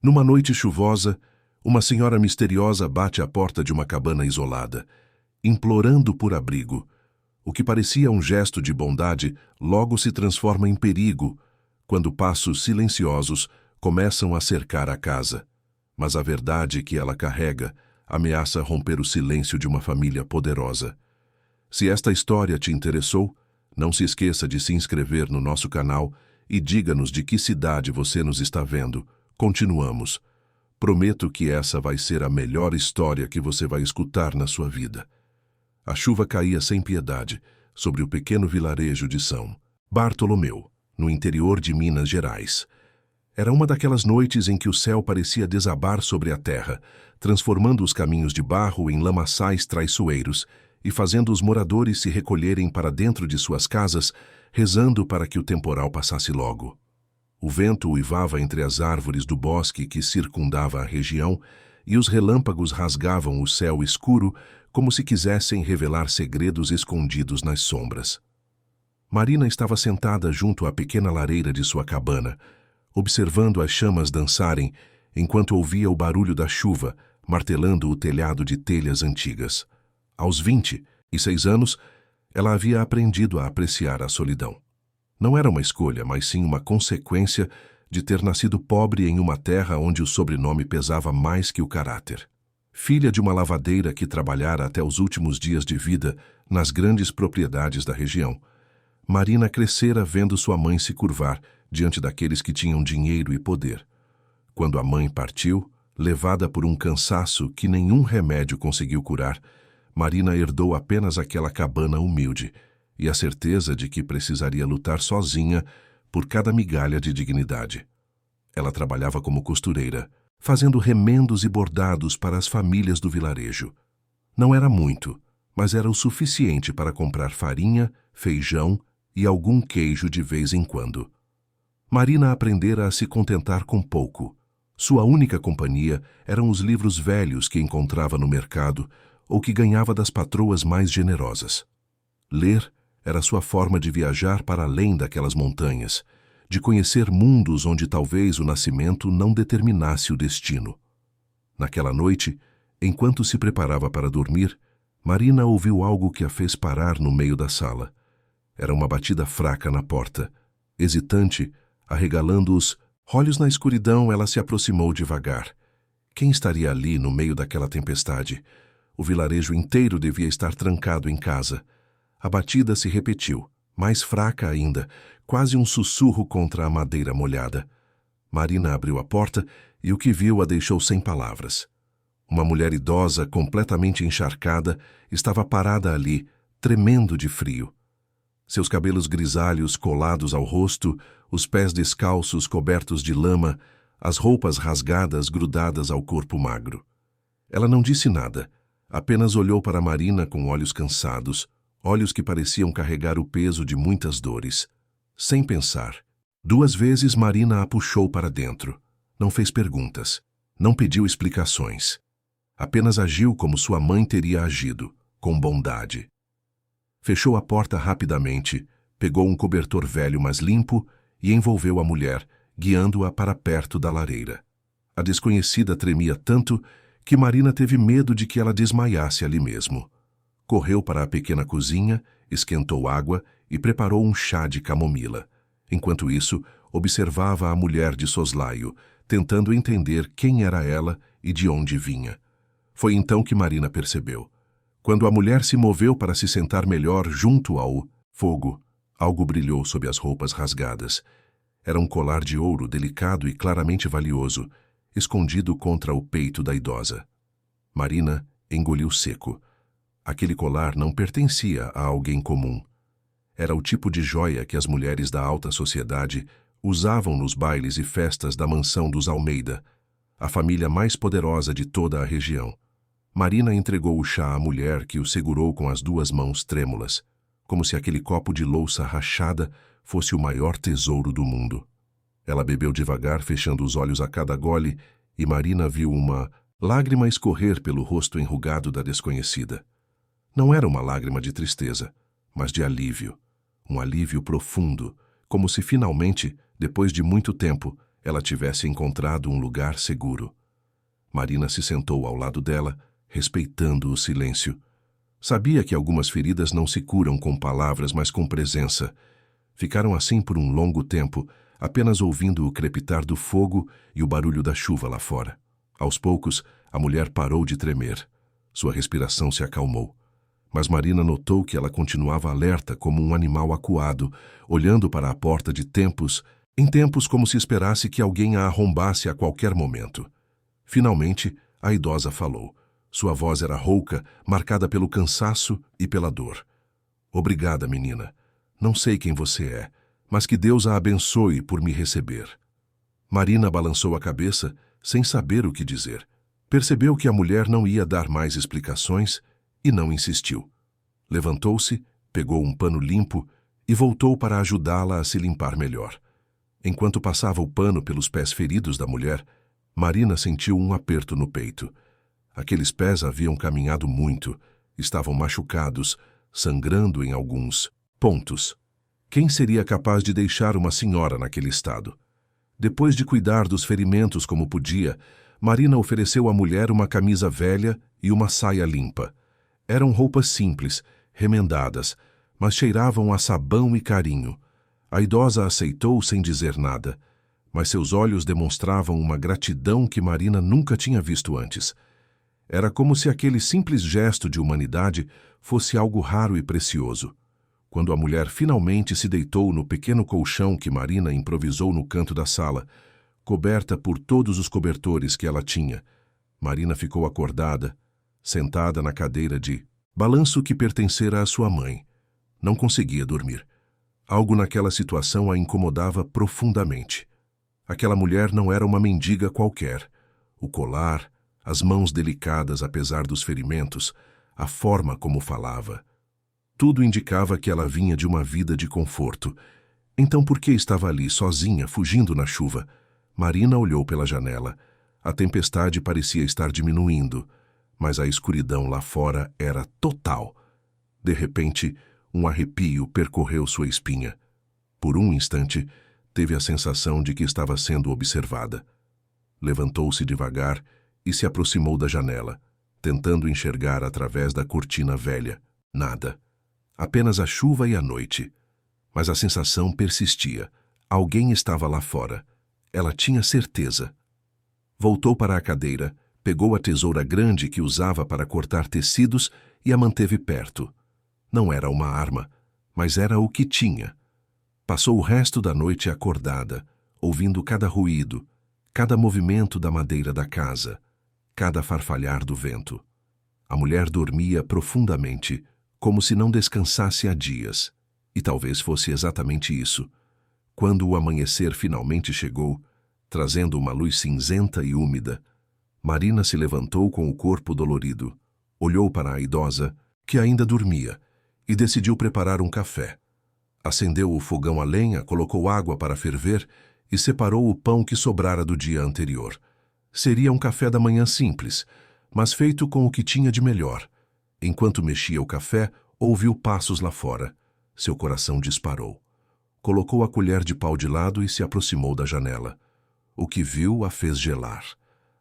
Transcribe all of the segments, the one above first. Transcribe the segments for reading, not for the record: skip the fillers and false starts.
Numa noite chuvosa, uma senhora misteriosa bate à porta de uma cabana isolada, implorando por abrigo. O que parecia um gesto de bondade logo se transforma em perigo, quando passos silenciosos começam a cercar a casa. Mas a verdade que ela carrega ameaça romper o silêncio de uma família poderosa. Se esta história te interessou, não se esqueça de se inscrever no nosso canal e diga-nos de que cidade você nos está vendo. Continuamos. Prometo que essa vai ser a melhor história que você vai escutar na sua vida. A chuva caía sem piedade sobre o pequeno vilarejo de São Bartolomeu, no interior de Minas Gerais. Era uma daquelas noites em que o céu parecia desabar sobre a terra, transformando os caminhos de barro em lamaçais traiçoeiros e fazendo os moradores se recolherem para dentro de suas casas, rezando para que o temporal passasse logo. O vento uivava entre as árvores do bosque que circundava a região e os relâmpagos rasgavam o céu escuro como se quisessem revelar segredos escondidos nas sombras. Marina estava sentada junto à pequena lareira de sua cabana, observando as chamas dançarem enquanto ouvia o barulho da chuva martelando o telhado de telhas antigas. Aos 26 anos, ela havia aprendido a apreciar a solidão. Não era uma escolha, mas sim uma consequência de ter nascido pobre em uma terra onde o sobrenome pesava mais que o caráter. Filha de uma lavadeira que trabalhara até os últimos dias de vida nas grandes propriedades da região, Marina crescera vendo sua mãe se curvar diante daqueles que tinham dinheiro e poder. Quando a mãe partiu, levada por um cansaço que nenhum remédio conseguiu curar, Marina herdou apenas aquela cabana humilde e a certeza de que precisaria lutar sozinha por cada migalha de dignidade. Ela trabalhava como costureira, fazendo remendos e bordados para as famílias do vilarejo. Não era muito, mas era o suficiente para comprar farinha, feijão e algum queijo de vez em quando. Marina aprendera a se contentar com pouco. Sua única companhia eram os livros velhos que encontrava no mercado ou que ganhava das patroas mais generosas. Ler era sua forma de viajar para além daquelas montanhas, de conhecer mundos onde talvez o nascimento não determinasse o destino. Naquela noite, enquanto se preparava para dormir, Marina ouviu algo que a fez parar no meio da sala. Era uma batida fraca na porta. Hesitante, arregalando os olhos na escuridão, ela se aproximou devagar. Quem estaria ali no meio daquela tempestade? O vilarejo inteiro devia estar trancado em casa. A batida se repetiu, mais fraca ainda, quase um sussurro contra a madeira molhada. Marina abriu a porta e o que viu a deixou sem palavras. Uma mulher idosa, completamente encharcada, estava parada ali, tremendo de frio. Seus cabelos grisalhos colados ao rosto, os pés descalços cobertos de lama, as roupas rasgadas grudadas ao corpo magro. Ela não disse nada, apenas olhou para Marina com olhos cansados, olhos que pareciam carregar o peso de muitas dores. Sem pensar, 2 vezes Marina a puxou para dentro. Não fez perguntas, não pediu explicações. Apenas agiu como sua mãe teria agido, com bondade. Fechou a porta rapidamente, pegou um cobertor velho mas limpo e envolveu a mulher, guiando-a para perto da lareira. A desconhecida tremia tanto que Marina teve medo de que ela desmaiasse ali mesmo. Correu para a pequena cozinha, esquentou água e preparou um chá de camomila. Enquanto isso, observava a mulher de soslaio, tentando entender quem era ela e de onde vinha. Foi então que Marina percebeu. Quando a mulher se moveu para se sentar melhor junto ao fogo, algo brilhou sob as roupas rasgadas. Era um colar de ouro delicado e claramente valioso, escondido contra o peito da idosa. Marina engoliu seco. Aquele colar não pertencia a alguém comum. Era o tipo de joia que as mulheres da alta sociedade usavam nos bailes e festas da mansão dos Almeida, a família mais poderosa de toda a região. Marina entregou o chá à mulher, que o segurou com as 2 mãos trêmulas, como se aquele copo de louça rachada fosse o maior tesouro do mundo. Ela bebeu devagar, fechando os olhos a cada gole, e Marina viu uma lágrima escorrer pelo rosto enrugado da desconhecida. Não era uma lágrima de tristeza, mas de alívio. Um alívio profundo, como se finalmente, depois de muito tempo, ela tivesse encontrado um lugar seguro. Marina se sentou ao lado dela, respeitando o silêncio. Sabia que algumas feridas não se curam com palavras, mas com presença. Ficaram assim por um longo tempo, apenas ouvindo o crepitar do fogo e o barulho da chuva lá fora. Aos poucos, a mulher parou de tremer. Sua respiração se acalmou. Mas Marina notou que ela continuava alerta como um animal acuado, olhando para a porta de tempos em tempos, como se esperasse que alguém a arrombasse a qualquer momento. Finalmente, a idosa falou. Sua voz era rouca, marcada pelo cansaço e pela dor. Obrigada, menina. Não sei quem você é, mas que Deus a abençoe por me receber. Marina balançou a cabeça, sem saber o que dizer. Percebeu que a mulher não ia dar mais explicações e não insistiu. Levantou-se, pegou um pano limpo e voltou para ajudá-la a se limpar melhor. Enquanto passava o pano pelos pés feridos da mulher, Marina sentiu um aperto no peito. Aqueles pés haviam caminhado muito, estavam machucados, sangrando em alguns pontos. Quem seria capaz de deixar uma senhora naquele estado? Depois de cuidar dos ferimentos como podia, Marina ofereceu à mulher uma camisa velha e uma saia limpa. Eram roupas simples, remendadas, mas cheiravam a sabão e carinho. A idosa aceitou sem dizer nada, mas seus olhos demonstravam uma gratidão que Marina nunca tinha visto antes. Era como se aquele simples gesto de humanidade fosse algo raro e precioso. Quando a mulher finalmente se deitou no pequeno colchão que Marina improvisou no canto da sala, coberta por todos os cobertores que ela tinha, Marina ficou acordada, sentada na cadeira de balanço que pertencera à sua mãe. Não conseguia dormir. Algo naquela situação a incomodava profundamente. Aquela mulher não era uma mendiga qualquer. O colar, as mãos delicadas apesar dos ferimentos, a forma como falava. Tudo indicava que ela vinha de uma vida de conforto. Então por que estava ali sozinha, fugindo na chuva? Marina olhou pela janela. A tempestade parecia estar diminuindo, mas a escuridão lá fora era total. De repente, um arrepio percorreu sua espinha. Por um instante, teve a sensação de que estava sendo observada. Levantou-se devagar e se aproximou da janela, tentando enxergar através da cortina velha. Nada. Apenas a chuva e a noite. Mas a sensação persistia. Alguém estava lá fora. Ela tinha certeza. Voltou para a cadeira, pegou a tesoura grande que usava para cortar tecidos e a manteve perto. Não era uma arma, mas era o que tinha. Passou o resto da noite acordada, ouvindo cada ruído, cada movimento da madeira da casa, cada farfalhar do vento. A mulher dormia profundamente, como se não descansasse há dias. E talvez fosse exatamente isso. Quando o amanhecer finalmente chegou, trazendo uma luz cinzenta e úmida, Marina se levantou com o corpo dolorido, olhou para a idosa, que ainda dormia, e decidiu preparar um café. Acendeu o fogão a lenha, colocou água para ferver e separou o pão que sobrara do dia anterior. Seria um café da manhã simples, mas feito com o que tinha de melhor. Enquanto mexia o café, ouviu passos lá fora. Seu coração disparou. Colocou a colher de pau de lado e se aproximou da janela. O que viu a fez gelar.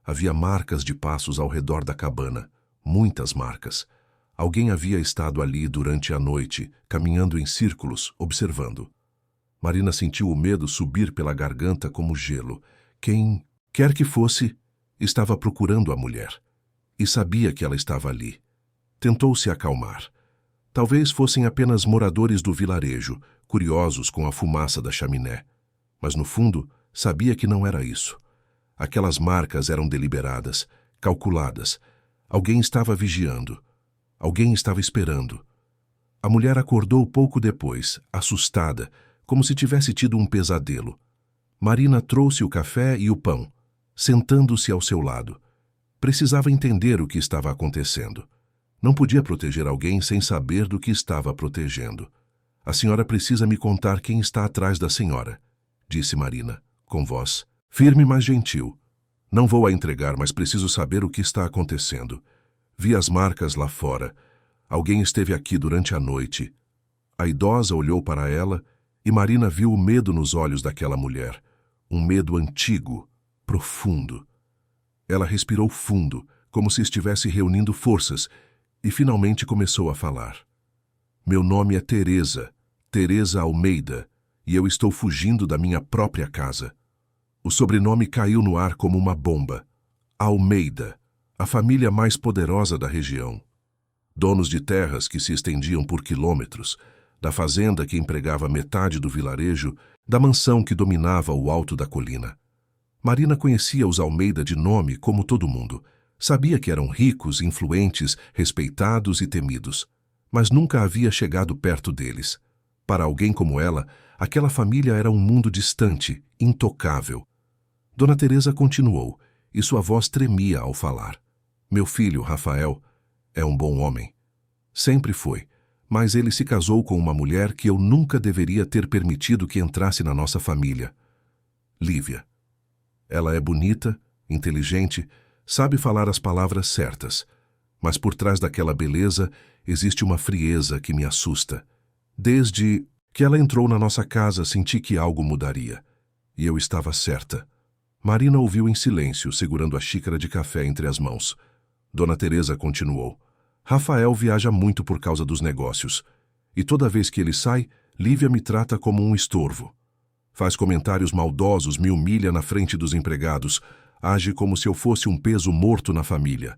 Havia marcas de passos ao redor da cabana, muitas marcas. Alguém havia estado ali durante a noite, caminhando em círculos, observando. Marina sentiu o medo subir pela garganta como gelo. Quem quer que fosse, estava procurando a mulher. E sabia que ela estava ali. Tentou se acalmar. Talvez fossem apenas moradores do vilarejo, curiosos com a fumaça da chaminé. Mas no fundo, sabia que não era isso. Aquelas marcas eram deliberadas, calculadas. Alguém estava vigiando. Alguém estava esperando. A mulher acordou pouco depois, assustada, como se tivesse tido um pesadelo. Marina trouxe o café e o pão, sentando-se ao seu lado. Precisava entender o que estava acontecendo. Não podia proteger alguém sem saber do que estava protegendo. A senhora precisa me contar quem está atrás da senhora, disse Marina, com voz firme mas gentil. Não vou a entregar, mas preciso saber o que está acontecendo. Vi as marcas lá fora. Alguém esteve aqui durante a noite. A idosa olhou para ela e Marina viu o medo nos olhos daquela mulher. um medo antigo, profundo. Ela respirou fundo, como se estivesse reunindo forças, e finalmente começou a falar. Meu nome é Teresa, Teresa Almeida, e eu estou fugindo da minha própria casa. O sobrenome caiu no ar como uma bomba. Almeida, a família mais poderosa da região. Donos de terras que se estendiam por quilômetros, da fazenda que empregava metade do vilarejo, da mansão que dominava o alto da colina. Marina conhecia os Almeida de nome como todo mundo. Sabia que eram ricos, influentes, respeitados e temidos, mas nunca havia chegado perto deles. Para alguém como ela, aquela família era um mundo distante, intocável. Dona Teresa continuou, e sua voz tremia ao falar. Meu filho, Rafael, é um bom homem. Sempre foi, mas ele se casou com uma mulher que eu nunca deveria ter permitido que entrasse na nossa família. Lívia. Ela é bonita, inteligente, sabe falar as palavras certas, mas por trás daquela beleza existe uma frieza que me assusta. Desde que ela entrou na nossa casa, senti que algo mudaria. E eu estava certa. Marina ouviu em silêncio, segurando a xícara de café entre as mãos. Dona Teresa continuou. Rafael viaja muito por causa dos negócios. E toda vez que ele sai, Lívia me trata como um estorvo. Faz comentários maldosos, me humilha na frente dos empregados, age como se eu fosse um peso morto na família.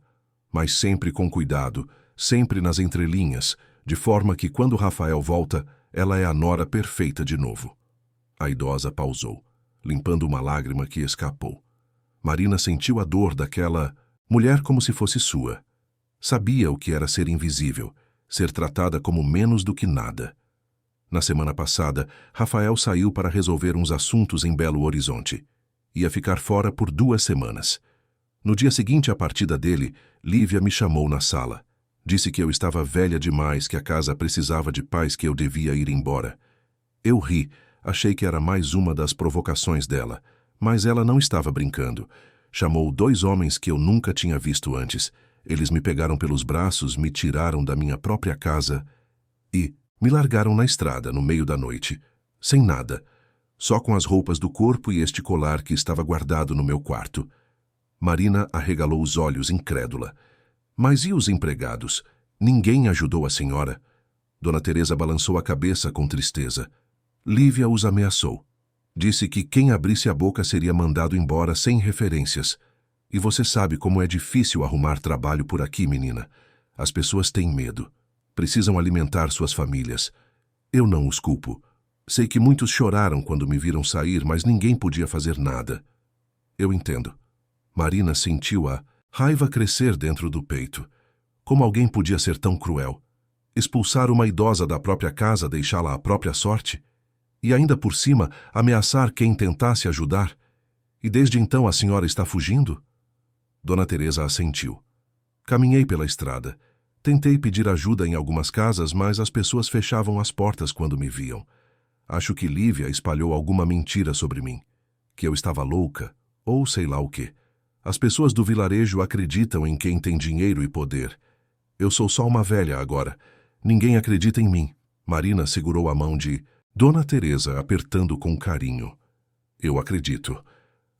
Mas sempre com cuidado, sempre nas entrelinhas, de forma que quando Rafael volta, ela é a nora perfeita de novo. A idosa pausou, limpando uma lágrima que escapou. Marina sentiu a dor daquela mulher como se fosse sua. Sabia o que era ser invisível, ser tratada como menos do que nada. Na semana passada, Rafael saiu para resolver uns assuntos em Belo Horizonte. Ia ficar fora por 2 semanas. No dia seguinte à partida dele, Lívia me chamou na sala. Disse que eu estava velha demais, que a casa precisava de paz, que eu devia ir embora. Eu ri, achei que era mais uma das provocações dela, mas ela não estava brincando. Chamou 2 homens que eu nunca tinha visto antes. Eles me pegaram pelos braços, me tiraram da minha própria casa e me largaram na estrada no meio da noite, sem nada, só com as roupas do corpo e este colar que estava guardado no meu quarto. Marina arregalou os olhos, incrédula. Mas e os empregados? Ninguém ajudou a senhora? Dona Teresa balançou a cabeça com tristeza. Lívia os ameaçou. Disse que quem abrisse a boca seria mandado embora sem referências. E você sabe como é difícil arrumar trabalho por aqui, menina. As pessoas têm medo. Precisam alimentar suas famílias. Eu não os culpo. Sei que muitos choraram quando me viram sair, mas ninguém podia fazer nada. Eu entendo. Marina sentiu a raiva crescer dentro do peito. Como alguém podia ser tão cruel? Expulsar uma idosa da própria casa, deixá-la à própria sorte? E ainda por cima, ameaçar quem tentasse ajudar? E desde então a senhora está fugindo? Dona Teresa assentiu. Caminhei pela estrada. Tentei pedir ajuda em algumas casas, mas as pessoas fechavam as portas quando me viam. Acho que Lívia espalhou alguma mentira sobre mim. Que eu estava louca, ou sei lá o quê. As pessoas do vilarejo acreditam em quem tem dinheiro e poder. Eu sou só uma velha agora. Ninguém acredita em mim. Marina segurou a mão de Dona Teresa, apertando com carinho. Eu acredito.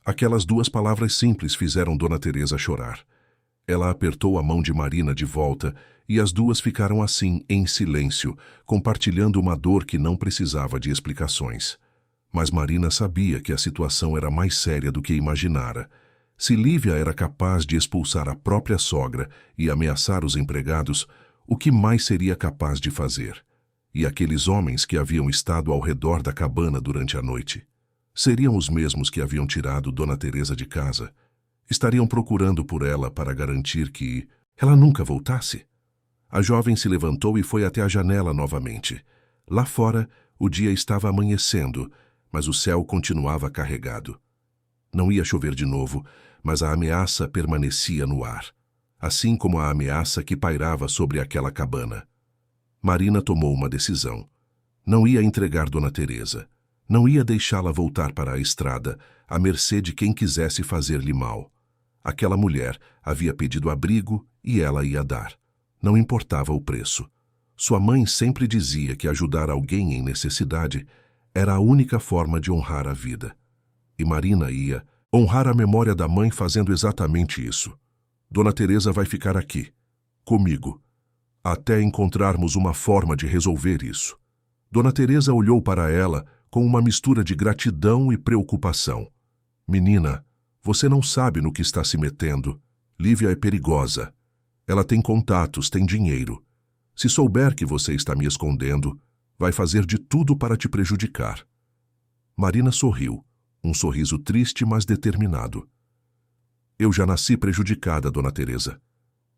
Aquelas 2 palavras simples fizeram Dona Teresa chorar. Ela apertou a mão de Marina de volta e as 2 ficaram assim, em silêncio, compartilhando uma dor que não precisava de explicações. Mas Marina sabia que a situação era mais séria do que imaginara. Se Lívia era capaz de expulsar a própria sogra e ameaçar os empregados, o que mais seria capaz de fazer? E aqueles homens que haviam estado ao redor da cabana durante a noite? Seriam os mesmos que haviam tirado Dona Teresa de casa? Estariam procurando por ela para garantir que ela nunca voltasse? A jovem se levantou e foi até a janela novamente. Lá fora, o dia estava amanhecendo, mas o céu continuava carregado. Não ia chover de novo, mas a ameaça permanecia no ar, assim como a ameaça que pairava sobre aquela cabana. Marina tomou uma decisão. Não ia entregar Dona Teresa. Não ia deixá-la voltar para a estrada, à mercê de quem quisesse fazer-lhe mal. Aquela mulher havia pedido abrigo e ela ia dar. Não importava o preço. Sua mãe sempre dizia que ajudar alguém em necessidade era a única forma de honrar a vida. E Marina ia honrar a memória da mãe fazendo exatamente isso. Dona Teresa vai ficar aqui, comigo, até encontrarmos uma forma de resolver isso. Dona Teresa olhou para ela com uma mistura de gratidão e preocupação. Menina, você não sabe no que está se metendo. Lívia é perigosa. Ela tem contatos, tem dinheiro. Se souber que você está me escondendo, vai fazer de tudo para te prejudicar. Marina sorriu, um sorriso triste, mas determinado. Eu já nasci prejudicada, Dona Teresa.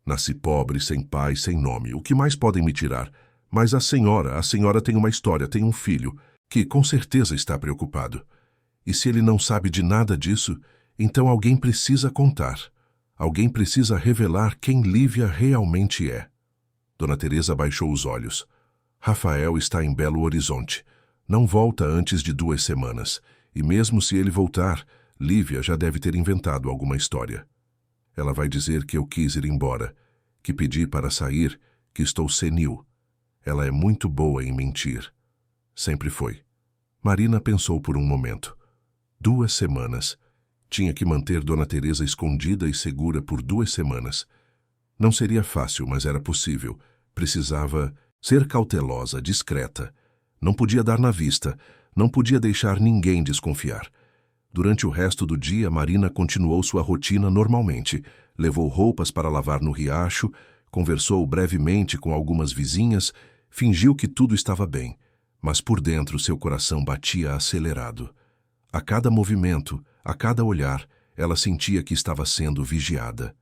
Nasci pobre, sem pai, sem nome. O que mais podem me tirar? Mas a senhora tem uma história, tem um filho, que com certeza está preocupado. E se ele não sabe de nada disso, então alguém precisa contar. Alguém precisa revelar quem Lívia realmente é. Dona Teresa baixou os olhos. Rafael está em Belo Horizonte. Não volta antes de 2 semanas. E mesmo se ele voltar, Lívia já deve ter inventado alguma história. Ela vai dizer que eu quis ir embora, que pedi para sair, que estou senil. Ela é muito boa em mentir. Sempre foi. Marina pensou por um momento. 2 semanas. Tinha que manter Dona Teresa escondida e segura por 2 semanas. Não seria fácil, mas era possível. Precisava ser cautelosa, discreta. Não podia dar na vista. Não podia deixar ninguém desconfiar. Durante o resto do dia, Marina continuou sua rotina normalmente. Levou roupas para lavar no riacho, conversou brevemente com algumas vizinhas, fingiu que tudo estava bem, mas por dentro seu coração batia acelerado. A cada movimento, a cada olhar, ela sentia que estava sendo vigiada.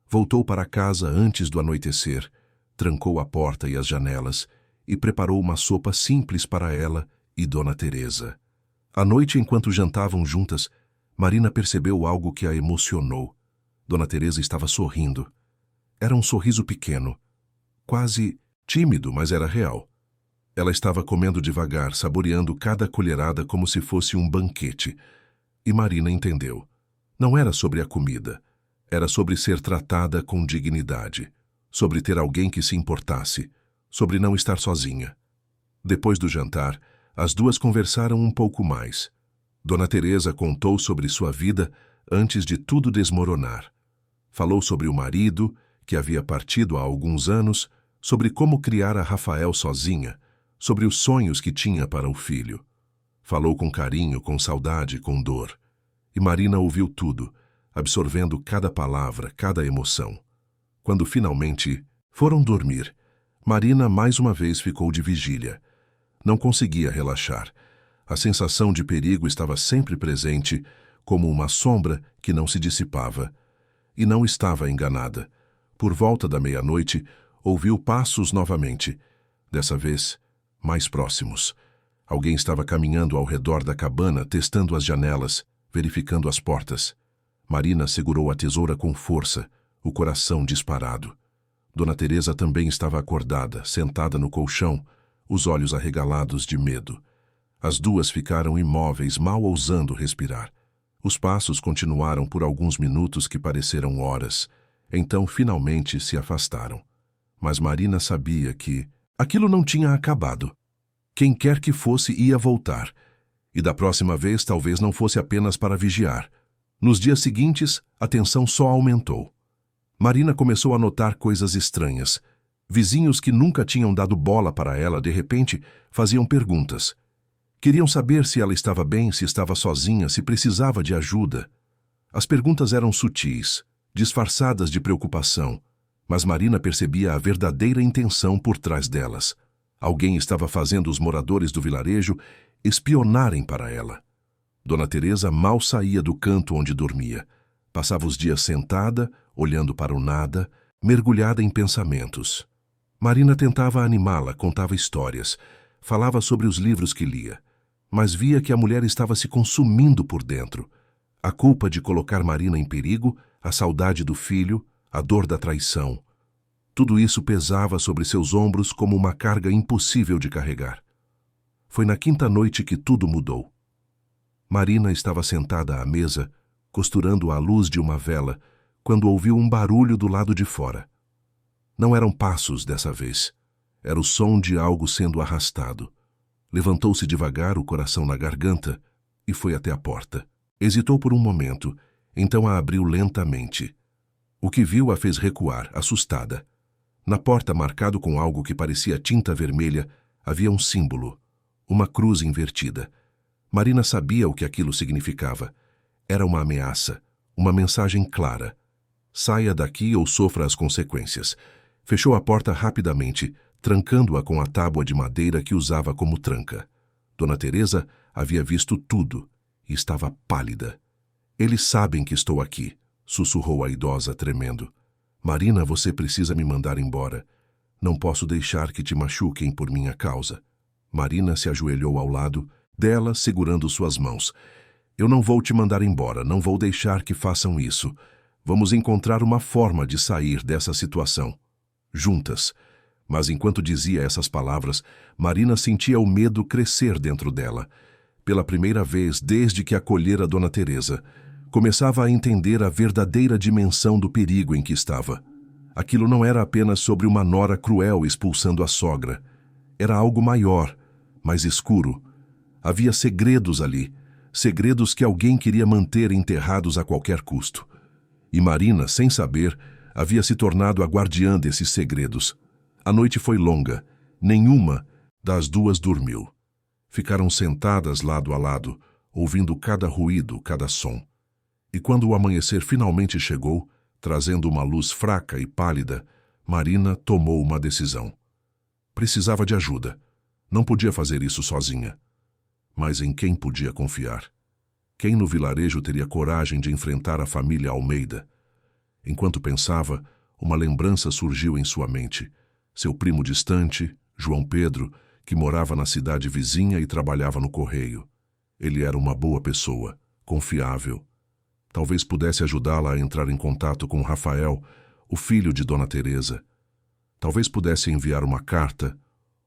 Voltou para casa antes do anoitecer, trancou a porta e as janelas e preparou uma sopa simples para ela e Dona Teresa. À noite, enquanto jantavam juntas, Marina percebeu algo que a emocionou. Dona Teresa estava sorrindo. Era um sorriso pequeno, quase tímido, mas era real. Ela estava comendo devagar, saboreando cada colherada como se fosse um banquete. E Marina entendeu. Não era sobre a comida. Era sobre ser tratada com dignidade. Sobre ter alguém que se importasse. Sobre não estar sozinha. Depois do jantar, as duas conversaram um pouco mais. Dona Teresa contou sobre sua vida antes de tudo desmoronar. Falou sobre o marido, que havia partido há alguns anos, sobre como criar a Rafael sozinha, sobre os sonhos que tinha para o filho. Falou com carinho, com saudade, com dor. E Marina ouviu tudo, absorvendo cada palavra, cada emoção. Quando finalmente foram dormir, Marina mais uma vez ficou de vigília. Não conseguia relaxar. A sensação de perigo estava sempre presente, como uma sombra que não se dissipava. E não estava enganada. Por volta da meia-noite, ouviu passos novamente. Dessa vez, mais próximos. Alguém estava caminhando ao redor da cabana, testando as janelas, verificando as portas. Marina segurou a tesoura com força, o coração disparado. Dona Teresa também estava acordada, sentada no colchão, os olhos arregalados de medo. As duas ficaram imóveis, mal ousando respirar. Os passos continuaram por alguns minutos que pareceram horas. Então, finalmente, se afastaram. Mas Marina sabia que aquilo não tinha acabado. Quem quer que fosse ia voltar. E da próxima vez talvez não fosse apenas para vigiar. Nos dias seguintes, a tensão só aumentou. Marina começou a notar coisas estranhas. Vizinhos que nunca tinham dado bola para ela, de repente, faziam perguntas. Queriam saber se ela estava bem, se estava sozinha, se precisava de ajuda. As perguntas eram sutis, disfarçadas de preocupação, mas Marina percebia a verdadeira intenção por trás delas. Alguém estava fazendo os moradores do vilarejo espionarem para ela. Dona Teresa mal saía do canto onde dormia. Passava os dias sentada, olhando para o nada, mergulhada em pensamentos. Marina tentava animá-la, contava histórias, falava sobre os livros que lia, mas via que a mulher estava se consumindo por dentro. A culpa de colocar Marina em perigo, a saudade do filho, a dor da traição. Tudo isso pesava sobre seus ombros como uma carga impossível de carregar. Foi na quinta noite que tudo mudou. Marina estava sentada à mesa, costurando a luz de uma vela, quando ouviu um barulho do lado de fora. Não eram passos dessa vez. Era o som de algo sendo arrastado. Levantou-se devagar, o coração na garganta, e foi até a porta. Hesitou por um momento, então a abriu lentamente. O que viu a fez recuar, assustada. Na porta, marcado com algo que parecia tinta vermelha, havia um símbolo, uma cruz invertida. Marina sabia o que aquilo significava. Era uma ameaça, uma mensagem clara. Saia daqui ou sofra as consequências. Fechou a porta rapidamente, trancando-a com a tábua de madeira que usava como tranca. Dona Teresa havia visto tudo e estava pálida. Eles sabem que estou aqui, sussurrou a idosa, tremendo. Marina, você precisa me mandar embora. Não posso deixar que te machuquem por minha causa. Marina se ajoelhou ao lado dela, segurando suas mãos. Eu não vou te mandar embora, não vou deixar que façam isso. Vamos encontrar uma forma de sair dessa situação. Juntas. Mas enquanto dizia essas palavras, Marina sentia o medo crescer dentro dela. Pela primeira vez desde que acolhera Dona Teresa, começava a entender a verdadeira dimensão do perigo em que estava. Aquilo não era apenas sobre uma nora cruel expulsando a sogra. Era algo maior, mais escuro. Havia segredos ali, segredos que alguém queria manter enterrados a qualquer custo. E Marina, sem saber, havia se tornado a guardiã desses segredos. A noite foi longa. Nenhuma das duas dormiu. Ficaram sentadas lado a lado, ouvindo cada ruído, cada som. E quando o amanhecer finalmente chegou, trazendo uma luz fraca e pálida, Marina tomou uma decisão. Precisava de ajuda. Não podia fazer isso sozinha. Mas em quem podia confiar? Quem no vilarejo teria coragem de enfrentar a família Almeida? Enquanto pensava, uma lembrança surgiu em sua mente. Seu primo distante, João Pedro, que morava na cidade vizinha e trabalhava no correio. Ele era uma boa pessoa, confiável. Talvez pudesse ajudá-la a entrar em contato com Rafael, o filho de Dona Teresa. Talvez pudesse enviar uma carta,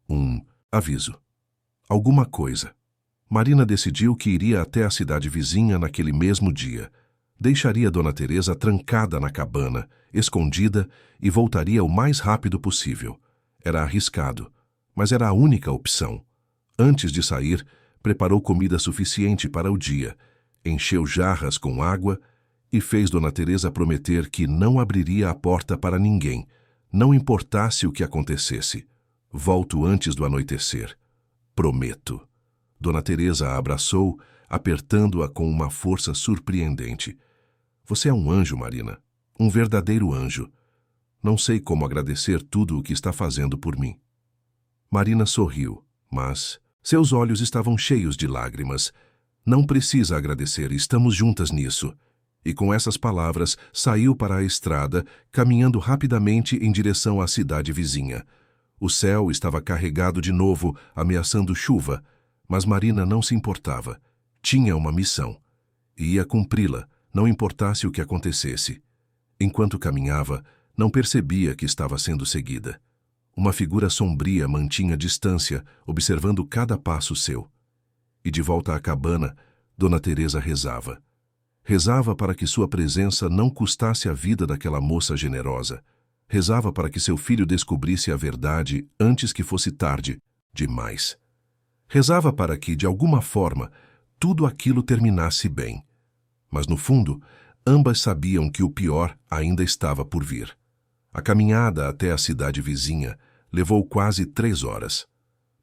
um aviso. Alguma coisa. Marina decidiu que iria até a cidade vizinha naquele mesmo dia. Deixaria Dona Teresa trancada na cabana, escondida, e voltaria o mais rápido possível. Era arriscado, mas era a única opção. Antes de sair, preparou comida suficiente para o dia, encheu jarras com água e fez Dona Teresa prometer que não abriria a porta para ninguém, não importasse o que acontecesse. Volto antes do anoitecer. Prometo. Dona Teresa a abraçou, apertando-a com uma força surpreendente. Você é um anjo, Marina. Um verdadeiro anjo. Não sei como agradecer tudo o que está fazendo por mim. Marina sorriu, mas seus olhos estavam cheios de lágrimas. Não precisa agradecer, estamos juntas nisso. E com essas palavras, saiu para a estrada, caminhando rapidamente em direção à cidade vizinha. O céu estava carregado de novo, ameaçando chuva, mas Marina não se importava. Tinha uma missão. E ia cumpri-la, não importasse o que acontecesse. Enquanto caminhava, não percebia que estava sendo seguida. Uma figura sombria mantinha distância, observando cada passo seu. E de volta à cabana, Dona Teresa rezava. Rezava para que sua presença não custasse a vida daquela moça generosa. Rezava para que seu filho descobrisse a verdade antes que fosse tarde demais. Rezava para que, de alguma forma, tudo aquilo terminasse bem. Mas, no fundo, ambas sabiam que o pior ainda estava por vir. A caminhada até a cidade vizinha levou quase 3 horas.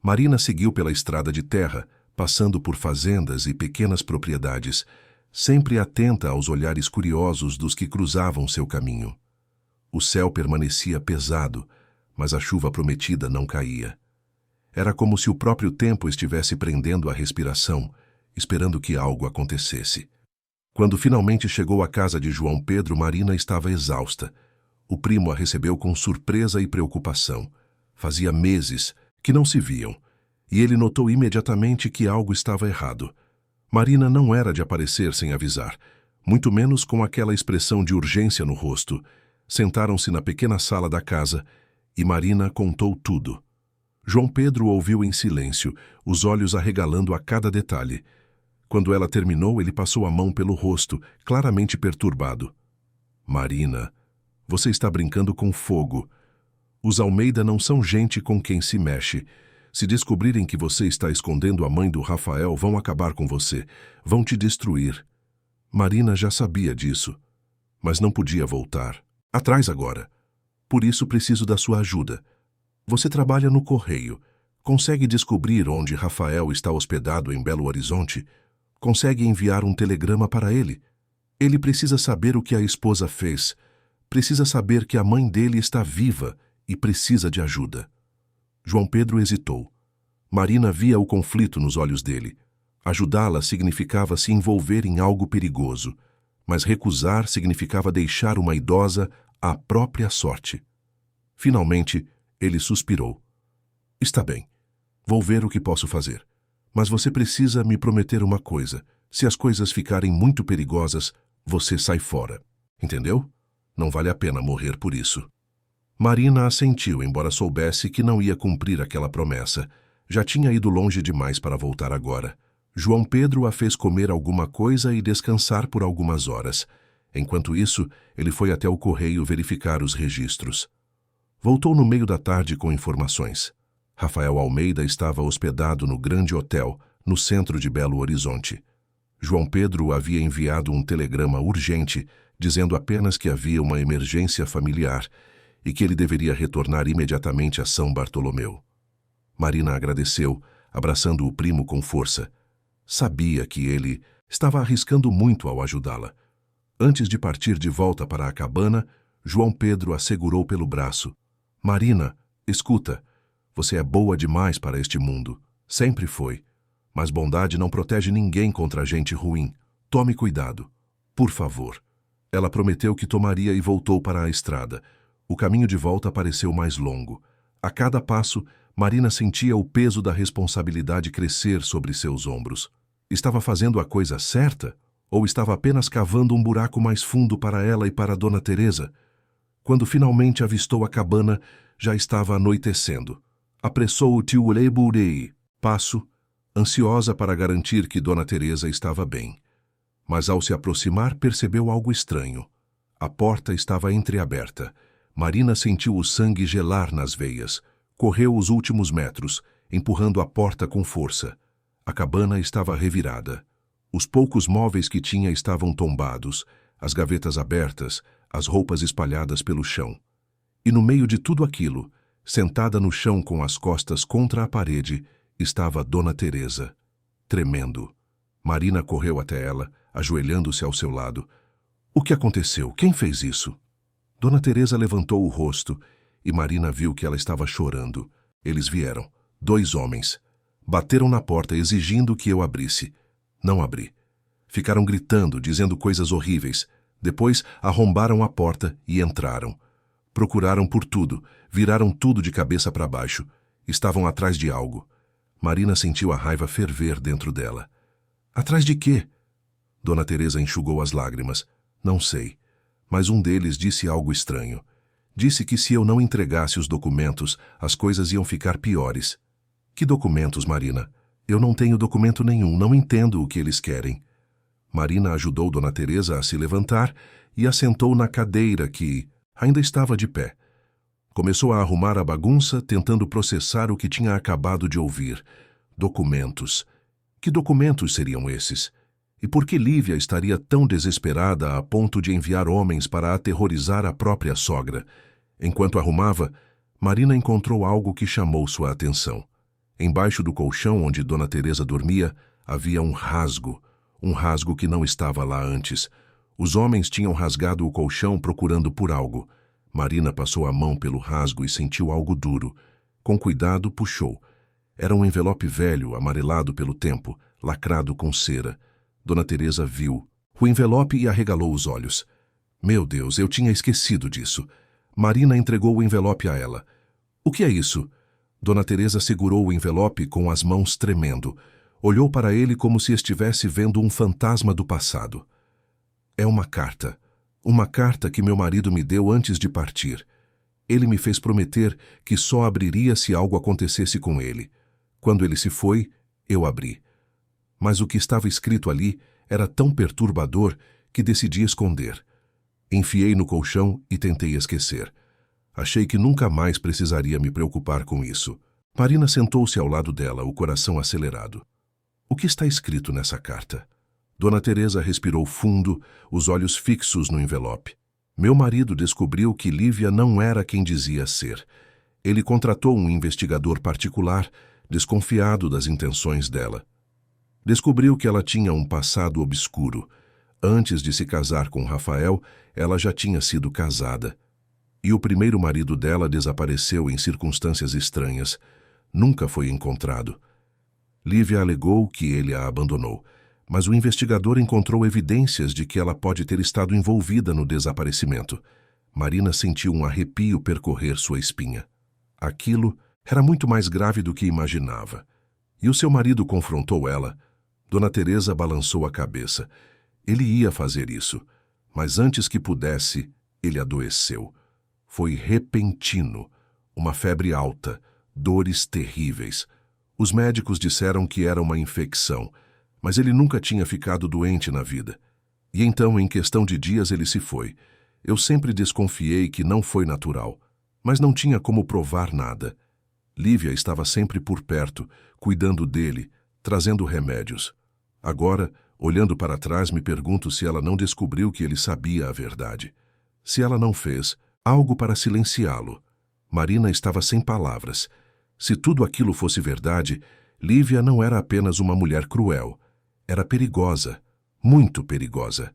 Marina seguiu pela estrada de terra, passando por fazendas e pequenas propriedades, sempre atenta aos olhares curiosos dos que cruzavam seu caminho. O céu permanecia pesado, mas a chuva prometida não caía. Era como se o próprio tempo estivesse prendendo a respiração, esperando que algo acontecesse. Quando finalmente chegou à casa de João Pedro, Marina estava exausta. O primo a recebeu com surpresa e preocupação. Fazia meses que não se viam, e ele notou imediatamente que algo estava errado. Marina não era de aparecer sem avisar, muito menos com aquela expressão de urgência no rosto. Sentaram-se na pequena sala da casa e Marina contou tudo. João Pedro ouviu em silêncio, os olhos arregalando a cada detalhe. Quando ela terminou, ele passou a mão pelo rosto, claramente perturbado. Marina, você está brincando com fogo. Os Almeida não são gente com quem se mexe. Se descobrirem que você está escondendo a mãe do Rafael, vão acabar com você. Vão te destruir. Marina já sabia disso, mas não podia voltar. Atrás agora. Por isso preciso da sua ajuda. Você trabalha no correio. Consegue descobrir onde Rafael está hospedado em Belo Horizonte? Consegue enviar um telegrama para ele? Ele precisa saber o que a esposa fez. Precisa saber que a mãe dele está viva e precisa de ajuda. João Pedro hesitou. Marina via o conflito nos olhos dele. Ajudá-la significava se envolver em algo perigoso, mas recusar significava deixar uma idosa à própria sorte. Finalmente, ele suspirou. Está bem. Vou ver o que posso fazer. Mas você precisa me prometer uma coisa. Se as coisas ficarem muito perigosas, você sai fora. Entendeu? Não vale a pena morrer por isso. Marina assentiu, embora soubesse que não ia cumprir aquela promessa. Já tinha ido longe demais para voltar agora. João Pedro a fez comer alguma coisa e descansar por algumas horas. Enquanto isso, ele foi até o correio verificar os registros. Voltou no meio da tarde com informações. Rafael Almeida estava hospedado no Grande Hotel, no centro de Belo Horizonte. João Pedro havia enviado um telegrama urgente, dizendo apenas que havia uma emergência familiar e que ele deveria retornar imediatamente a São Bartolomeu. Marina agradeceu, abraçando o primo com força. Sabia que ele estava arriscando muito ao ajudá-la. Antes de partir de volta para a cabana, João Pedro a segurou pelo braço. Marina, escuta, você é boa demais para este mundo. Sempre foi. Mas bondade não protege ninguém contra gente ruim. Tome cuidado. Por favor. Ela prometeu que tomaria e voltou para a estrada. O caminho de volta pareceu mais longo. A cada passo, Marina sentia o peso da responsabilidade crescer sobre seus ombros. Estava fazendo a coisa certa? Ou estava apenas cavando um buraco mais fundo para ela e para Dona Teresa? Quando finalmente avistou a cabana, já estava anoitecendo. Apressou o tio Leiburei, passo, ansiosa para garantir que Dona Teresa estava bem. Mas ao se aproximar, percebeu algo estranho. A porta estava entreaberta. Marina sentiu o sangue gelar nas veias. Correu os últimos metros, empurrando a porta com força. A cabana estava revirada. Os poucos móveis que tinha estavam tombados, as gavetas abertas, as roupas espalhadas pelo chão. E no meio de tudo aquilo, sentada no chão com as costas contra a parede, estava Dona Teresa, tremendo. Marina correu até ela, ajoelhando-se ao seu lado. O que aconteceu? Quem fez isso? Dona Teresa levantou o rosto e Marina viu que ela estava chorando. Eles vieram, 2 homens. Bateram na porta exigindo que eu abrisse. Não abri. Ficaram gritando, dizendo coisas horríveis. Depois arrombaram a porta e entraram. Procuraram por tudo, viraram tudo de cabeça para baixo. Estavam atrás de algo. Marina sentiu a raiva ferver dentro dela. Atrás de quê? Dona Teresa enxugou as lágrimas. Não sei. Mas um deles disse algo estranho. Disse que se eu não entregasse os documentos, as coisas iam ficar piores. Que documentos, Marina? Eu não tenho documento nenhum, não entendo o que eles querem. Marina ajudou Dona Teresa a se levantar e a sentou na cadeira que ainda estava de pé. Começou a arrumar a bagunça, tentando processar o que tinha acabado de ouvir. Documentos. Que documentos seriam esses? E por que Lívia estaria tão desesperada a ponto de enviar homens para aterrorizar a própria sogra? Enquanto arrumava, Marina encontrou algo que chamou sua atenção. Embaixo do colchão onde Dona Teresa dormia, havia um rasgo que não estava lá antes. Os homens tinham rasgado o colchão procurando por algo. Marina passou a mão pelo rasgo e sentiu algo duro. Com cuidado, puxou. Era um envelope velho, amarelado pelo tempo, lacrado com cera. Dona Teresa viu o envelope e arregalou os olhos. Meu Deus, eu tinha esquecido disso. Marina entregou o envelope a ela. O que é isso? Dona Teresa segurou o envelope com as mãos tremendo. Olhou para ele como se estivesse vendo um fantasma do passado. É uma carta. Uma carta que meu marido me deu antes de partir. Ele me fez prometer que só abriria se algo acontecesse com ele. Quando ele se foi, eu abri. Mas o que estava escrito ali era tão perturbador que decidi esconder. Enfiei no colchão e tentei esquecer. Achei que nunca mais precisaria me preocupar com isso. Marina sentou-se ao lado dela, o coração acelerado. O que está escrito nessa carta? Dona Teresa respirou fundo, os olhos fixos no envelope. Meu marido descobriu que Lívia não era quem dizia ser. Ele contratou um investigador particular, desconfiado das intenções dela. Descobriu que ela tinha um passado obscuro. Antes de se casar com Rafael, ela já tinha sido casada. E o primeiro marido dela desapareceu em circunstâncias estranhas. Nunca foi encontrado. Lívia alegou que ele a abandonou, mas o investigador encontrou evidências de que ela pode ter estado envolvida no desaparecimento. Marina sentiu um arrepio percorrer sua espinha. Aquilo era muito mais grave do que imaginava. E o seu marido confrontou ela. Dona Teresa balançou a cabeça. Ele ia fazer isso, mas antes que pudesse, ele adoeceu. Foi repentino, uma febre alta, dores terríveis. Os médicos disseram que era uma infecção, mas ele nunca tinha ficado doente na vida. E então, em questão de dias, ele se foi. Eu sempre desconfiei que não foi natural, mas não tinha como provar nada. Lívia estava sempre por perto, cuidando dele, trazendo remédios. Agora, olhando para trás, me pergunto se ela não descobriu que ele sabia a verdade. Se ela não fez algo para silenciá-lo. Marina estava sem palavras. Se tudo aquilo fosse verdade, Lívia não era apenas uma mulher cruel. Era perigosa, muito perigosa.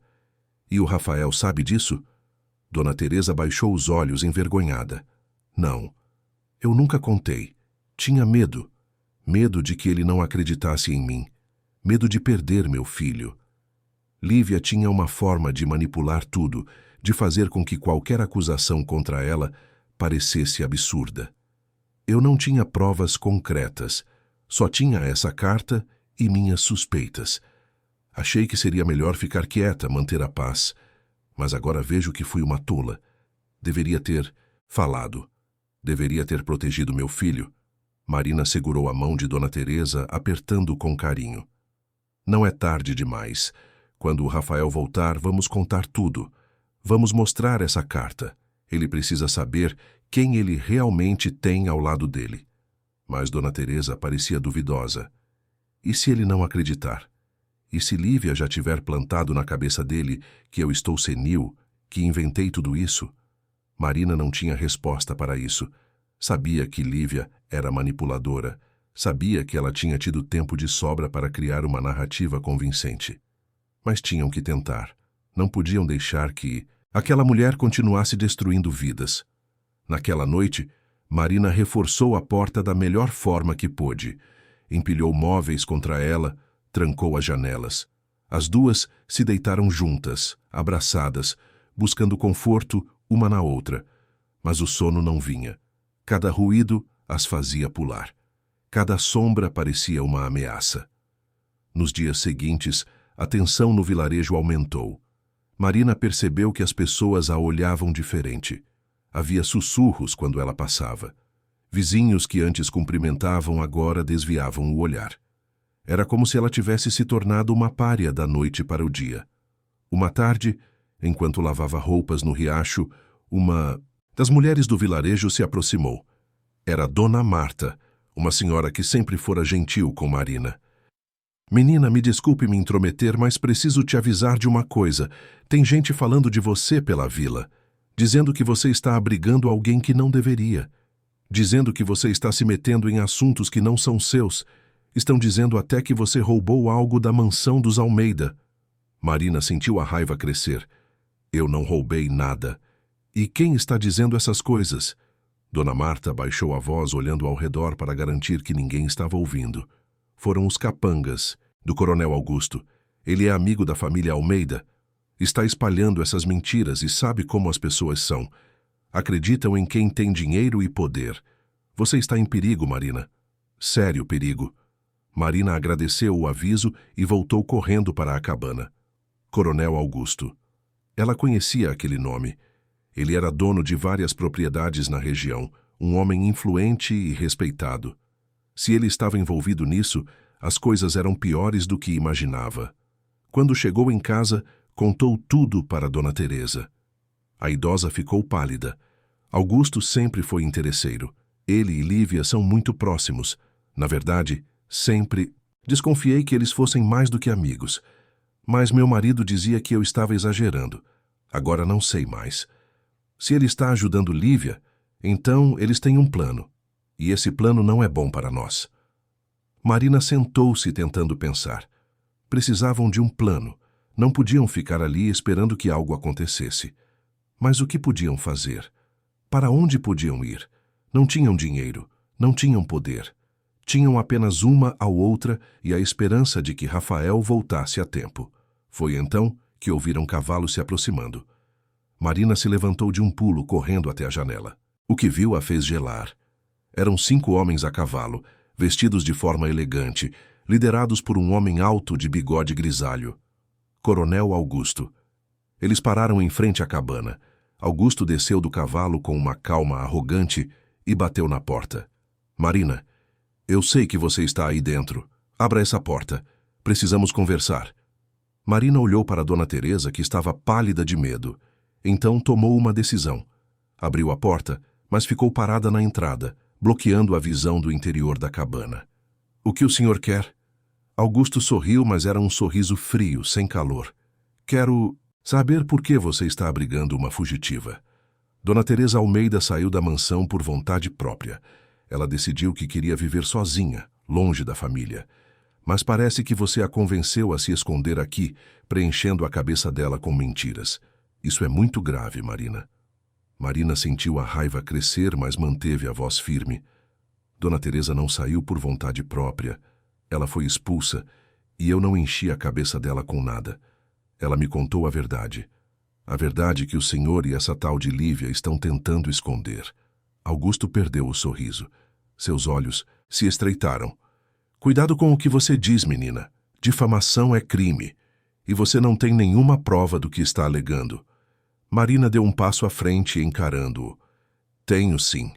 E o Rafael sabe disso? Dona Teresa baixou os olhos envergonhada. Não, eu nunca contei. Tinha medo. Medo de que ele não acreditasse em mim. Medo de perder meu filho. Lívia tinha uma forma de manipular tudo, de fazer com que qualquer acusação contra ela parecesse absurda. Eu não tinha provas concretas, só tinha essa carta e minhas suspeitas. Achei que seria melhor ficar quieta, manter a paz. Mas agora vejo que fui uma tola. Deveria ter falado. Deveria ter protegido meu filho. Marina segurou a mão de Dona Teresa, apertando com carinho. Não é tarde demais. Quando o Rafael voltar, vamos contar tudo. Vamos mostrar essa carta. Ele precisa saber quem ele realmente tem ao lado dele. Mas Dona Teresa parecia duvidosa. E se ele não acreditar? E se Lívia já tiver plantado na cabeça dele que eu estou senil, que inventei tudo isso? Marina não tinha resposta para isso. Sabia que Lívia era manipuladora. Sabia que ela tinha tido tempo de sobra para criar uma narrativa convincente. Mas tinham que tentar. Não podiam deixar que aquela mulher continuasse destruindo vidas. Naquela noite, Marina reforçou a porta da melhor forma que pôde. Empilhou móveis contra ela, trancou as janelas. As duas se deitaram juntas, abraçadas, buscando conforto uma na outra. Mas o sono não vinha. Cada ruído as fazia pular. Cada sombra parecia uma ameaça. Nos dias seguintes, a tensão no vilarejo aumentou. Marina percebeu que as pessoas a olhavam diferente. Havia sussurros quando ela passava. Vizinhos que antes cumprimentavam agora desviavam o olhar. Era como se ela tivesse se tornado uma pária da noite para o dia. Uma tarde, enquanto lavava roupas no riacho, uma das mulheres do vilarejo se aproximou. Era Dona Marta, uma senhora que sempre fora gentil com Marina. Menina, me desculpe me intrometer, mas preciso te avisar de uma coisa. Tem gente falando de você pela vila, dizendo que você está abrigando alguém que não deveria, dizendo que você está se metendo em assuntos que não são seus. Estão dizendo até que você roubou algo da mansão dos Almeida. Marina sentiu a raiva crescer. Eu não roubei nada. E quem está dizendo essas coisas? Dona Marta baixou a voz olhando ao redor para garantir que ninguém estava ouvindo. Foram os capangas, do Coronel Augusto. Ele é amigo da família Almeida. Está espalhando essas mentiras e sabe como as pessoas são. Acreditam em quem tem dinheiro e poder. Você está em perigo, Marina. Sério perigo. Marina agradeceu o aviso e voltou correndo para a cabana. Coronel Augusto. Ela conhecia aquele nome. Ele era dono de várias propriedades na região, um homem influente e respeitado. Se ele estava envolvido nisso, as coisas eram piores do que imaginava. Quando chegou em casa, contou tudo para Dona Teresa. A idosa ficou pálida. Augusto sempre foi interesseiro. Ele e Lívia são muito próximos. Na verdade, sempre desconfiei que eles fossem mais do que amigos. Mas meu marido dizia que eu estava exagerando. Agora não sei mais. Se ele está ajudando Lívia, então eles têm um plano. E esse plano não é bom para nós. Marina sentou-se tentando pensar. Precisavam de um plano. Não podiam ficar ali esperando que algo acontecesse. Mas o que podiam fazer? Para onde podiam ir? Não tinham dinheiro, não tinham poder. Tinham apenas uma a outra e a esperança de que Rafael voltasse a tempo. Foi então que ouviram cavalos se aproximando. Marina se levantou de um pulo, correndo até a janela. O que viu a fez gelar. Eram 5 homens a cavalo, vestidos de forma elegante, liderados por um homem alto de bigode grisalho. Coronel Augusto. Eles pararam em frente à cabana. Augusto desceu do cavalo com uma calma arrogante e bateu na porta. Marina, eu sei que você está aí dentro. Abra essa porta. Precisamos conversar. Marina olhou para Dona Teresa, que estava pálida de medo. Então tomou uma decisão. Abriu a porta, mas ficou parada na entrada, bloqueando a visão do interior da cabana. O que o senhor quer? Augusto sorriu, mas era um sorriso frio, sem calor. Quero saber por que você está abrigando uma fugitiva. Dona Teresa Almeida saiu da mansão por vontade própria. Ela decidiu que queria viver sozinha, longe da família. Mas parece que você a convenceu a se esconder aqui, preenchendo a cabeça dela com mentiras. Isso é muito grave, Marina. Marina sentiu a raiva crescer, mas manteve a voz firme. Dona Teresa não saiu por vontade própria. Ela foi expulsa, e eu não enchi a cabeça dela com nada. Ela me contou a verdade. A verdade que o senhor e essa tal de Lívia estão tentando esconder. Augusto perdeu o sorriso. Seus olhos se estreitaram. Cuidado com o que você diz, menina. Difamação é crime. E você não tem nenhuma prova do que está alegando. Marina deu um passo à frente, encarando-o. Tenho sim.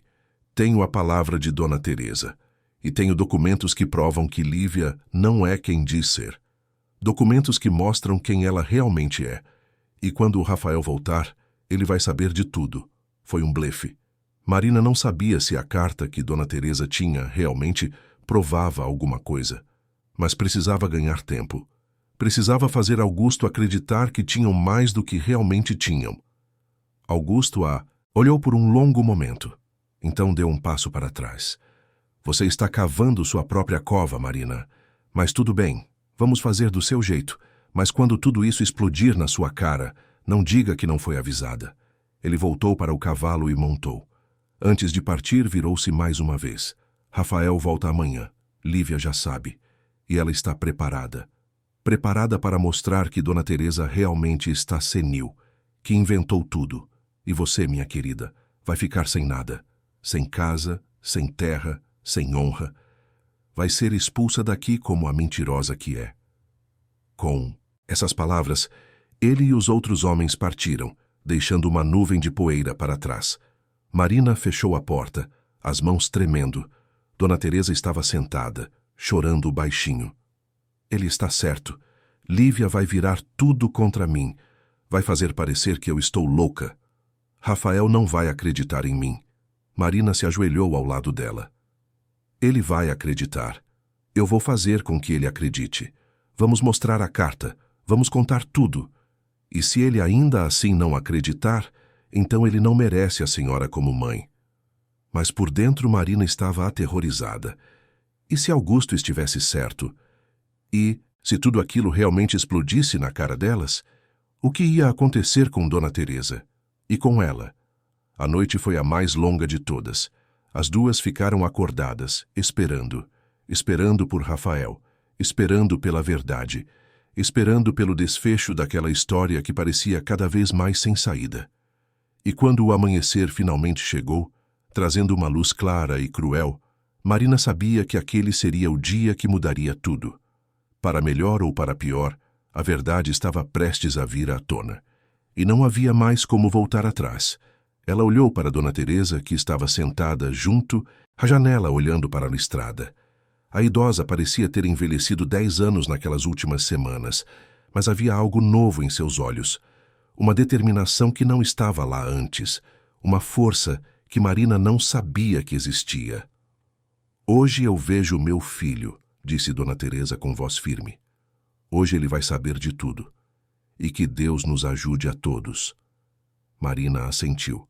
Tenho a palavra de Dona Teresa. E tenho documentos que provam que Lívia não é quem diz ser. Documentos que mostram quem ela realmente é. E quando o Rafael voltar, ele vai saber de tudo. Foi um blefe. Marina não sabia se a carta que Dona Teresa tinha realmente provava alguma coisa. Mas precisava ganhar tempo. Precisava fazer Augusto acreditar que tinham mais do que realmente tinham. Augusto a olhou por um longo momento. Então deu um passo para trás. Você está cavando sua própria cova, Marina. Mas tudo bem, vamos fazer do seu jeito. Mas quando tudo isso explodir na sua cara, não diga que não foi avisada. Ele voltou para o cavalo e montou. Antes de partir, virou-se mais uma vez. Rafael volta amanhã. Lívia já sabe. E ela está preparada. Preparada para mostrar que Dona Teresa realmente está senil, que inventou tudo. E você, minha querida, vai ficar sem nada. Sem casa, sem terra, sem honra. Vai ser expulsa daqui como a mentirosa que é. Com essas palavras, ele e os outros homens partiram, deixando uma nuvem de poeira para trás. Marina fechou a porta, as mãos tremendo. Dona Teresa estava sentada, chorando baixinho. Ele está certo. Lívia vai virar tudo contra mim. Vai fazer parecer que eu estou louca. Rafael não vai acreditar em mim. Marina se ajoelhou ao lado dela. Ele vai acreditar. Eu vou fazer com que ele acredite. Vamos mostrar a carta. Vamos contar tudo. E se ele ainda assim não acreditar, então ele não merece a senhora como mãe. Mas por dentro Marina estava aterrorizada. E se Augusto estivesse certo? E, se tudo aquilo realmente explodisse na cara delas, o que ia acontecer com Dona Teresa? E com ela? A noite foi a mais longa de todas. As duas ficaram acordadas, esperando. Esperando por Rafael. Esperando pela verdade. Esperando pelo desfecho daquela história que parecia cada vez mais sem saída. E quando o amanhecer finalmente chegou, trazendo uma luz clara e cruel, Marina sabia que aquele seria o dia que mudaria tudo. Para melhor ou para pior, a verdade estava prestes a vir à tona. E não havia mais como voltar atrás. Ela olhou para Dona Teresa, que estava sentada junto à janela olhando para a estrada. A idosa parecia ter envelhecido 10 anos naquelas últimas semanas, mas havia algo novo em seus olhos. Uma determinação que não estava lá antes. Uma força que Marina não sabia que existia. Hoje eu vejo meu filho, disse Dona Teresa com voz firme. Hoje ele vai saber de tudo. E que Deus nos ajude a todos. Marina assentiu.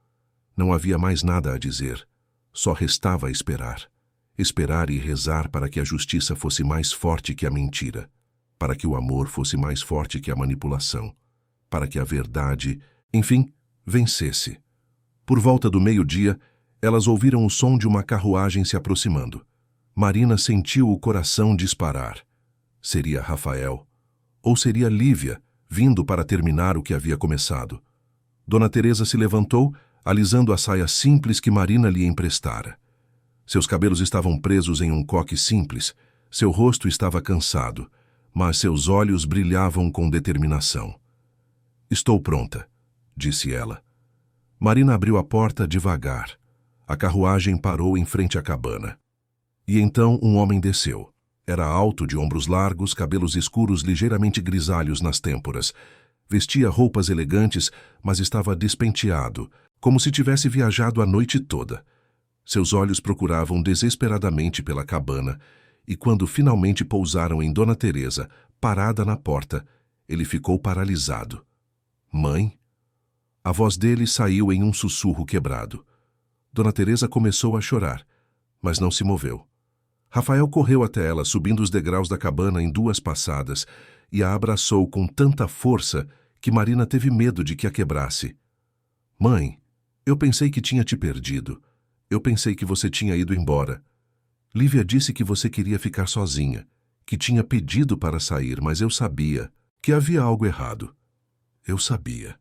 Não havia mais nada a dizer. Só restava esperar. Esperar e rezar para que a justiça fosse mais forte que a mentira. Para que o amor fosse mais forte que a manipulação. Para que a verdade, enfim, vencesse. Por volta do meio-dia, elas ouviram o som de uma carruagem se aproximando. Marina sentiu o coração disparar. Seria Rafael. Ou seria Lívia, vindo para terminar o que havia começado. Dona Teresa se levantou, alisando a saia simples que Marina lhe emprestara. Seus cabelos estavam presos em um coque simples, seu rosto estava cansado, mas seus olhos brilhavam com determinação. "Estou pronta", disse ela. Marina abriu a porta devagar. A carruagem parou em frente à cabana. E então um homem desceu. Era alto, de ombros largos, cabelos escuros ligeiramente grisalhos nas têmporas. Vestia roupas elegantes, mas estava despenteado, como se tivesse viajado a noite toda. Seus olhos procuravam desesperadamente pela cabana, e quando finalmente pousaram em Dona Teresa, parada na porta, ele ficou paralisado. "Mãe?" A voz dele saiu em um sussurro quebrado. Dona Teresa começou a chorar, mas não se moveu. Rafael correu até ela, subindo os degraus da cabana em 2 passadas, e a abraçou com tanta força que Marina teve medo de que a quebrasse. "Mãe, eu pensei que tinha te perdido. Eu pensei que você tinha ido embora. Lívia disse que você queria ficar sozinha, que tinha pedido para sair, mas eu sabia que havia algo errado. Eu sabia."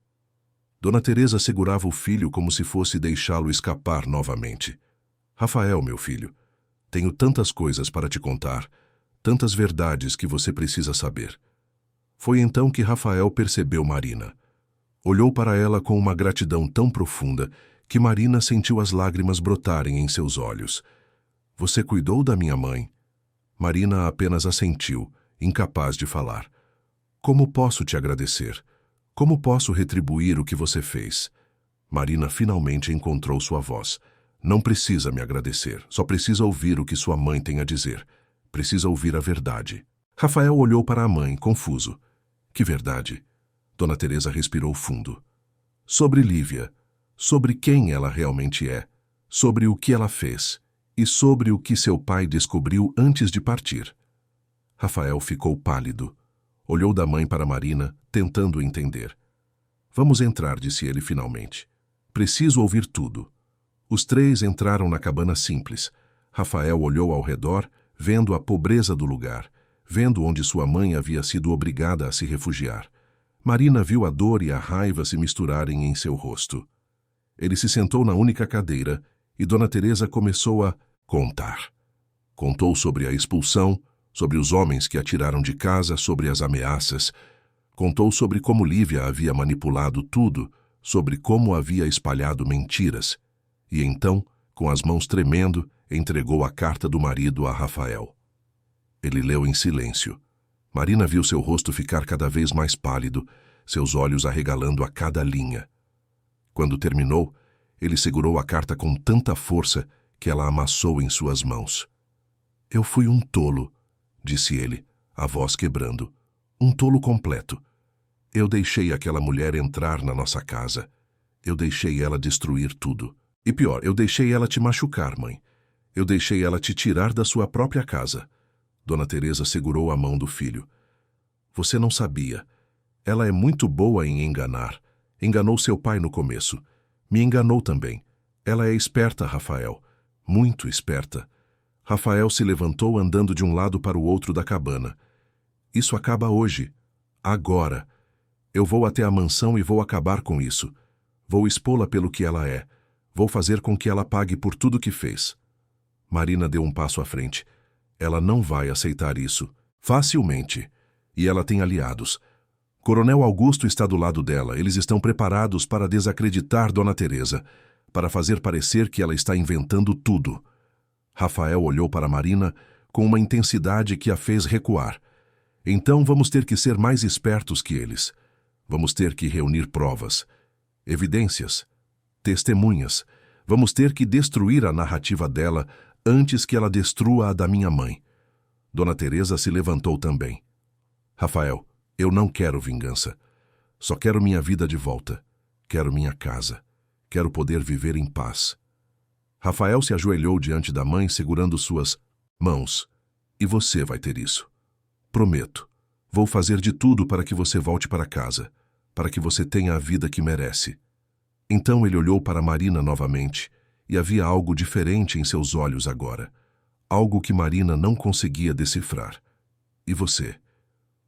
Dona Teresa segurava o filho como se fosse deixá-lo escapar novamente. "Rafael, meu filho, tenho tantas coisas para te contar, tantas verdades que você precisa saber." Foi então que Rafael percebeu Marina. Olhou para ela com uma gratidão tão profunda que Marina sentiu as lágrimas brotarem em seus olhos. "Você cuidou da minha mãe?" Marina apenas assentiu, incapaz de falar. "Como posso te agradecer? Como posso retribuir o que você fez?" Marina finalmente encontrou sua voz. "Não precisa me agradecer, só precisa ouvir o que sua mãe tem a dizer. Precisa ouvir a verdade." Rafael olhou para a mãe, confuso. "Que verdade?" Dona Teresa respirou fundo. "Sobre Lívia, sobre quem ela realmente é, sobre o que ela fez e sobre o que seu pai descobriu antes de partir." Rafael ficou pálido. Olhou da mãe para Marina, tentando entender. "Vamos entrar", disse ele finalmente. "Preciso ouvir tudo." Os 3 entraram na cabana simples. Rafael olhou ao redor, vendo a pobreza do lugar, vendo onde sua mãe havia sido obrigada a se refugiar. Marina viu a dor e a raiva se misturarem em seu rosto. Ele se sentou na única cadeira e Dona Teresa começou a contar. Contou sobre a expulsão, sobre os homens que a tiraram de casa, sobre as ameaças. Contou sobre como Lívia havia manipulado tudo, sobre como havia espalhado mentiras. E então, com as mãos tremendo, entregou a carta do marido a Rafael. Ele leu em silêncio. Marina viu seu rosto ficar cada vez mais pálido, seus olhos arregalando a cada linha. Quando terminou, ele segurou a carta com tanta força que ela amassou em suas mãos. "Eu fui um tolo", disse ele, a voz quebrando. "Um tolo completo. Eu deixei aquela mulher entrar na nossa casa. Eu deixei ela destruir tudo. E pior, eu deixei ela te machucar, mãe. Eu deixei ela te tirar da sua própria casa." Dona Teresa segurou a mão do filho. "Você não sabia. Ela é muito boa em enganar. Enganou seu pai no começo. Me enganou também. Ela é esperta, Rafael. Muito esperta." Rafael se levantou andando de um lado para o outro da cabana. "Isso acaba hoje. Agora. Eu vou até a mansão e vou acabar com isso. Vou expô-la pelo que ela é. Vou fazer com que ela pague por tudo que fez." Marina deu um passo à frente. "Ela não vai aceitar isso. Facilmente. E ela tem aliados. Coronel Augusto está do lado dela. Eles estão preparados para desacreditar Dona Teresa, para fazer parecer que ela está inventando tudo." Rafael olhou para Marina com uma intensidade que a fez recuar. "Então vamos ter que ser mais espertos que eles. Vamos ter que reunir provas, evidências, testemunhas. Vamos ter que destruir a narrativa dela antes que ela destrua a da minha mãe." Dona Teresa se levantou também. Rafael, eu não quero vingança. Só quero minha vida de volta. Quero minha casa. Quero poder viver em paz. Rafael se ajoelhou diante da mãe, segurando suas mãos. E você vai ter isso. Prometo. Vou fazer de tudo para que você volte para casa, para que você tenha a vida que merece. Então ele olhou para Marina novamente, e havia algo diferente em seus olhos agora. Algo que Marina não conseguia decifrar. E você?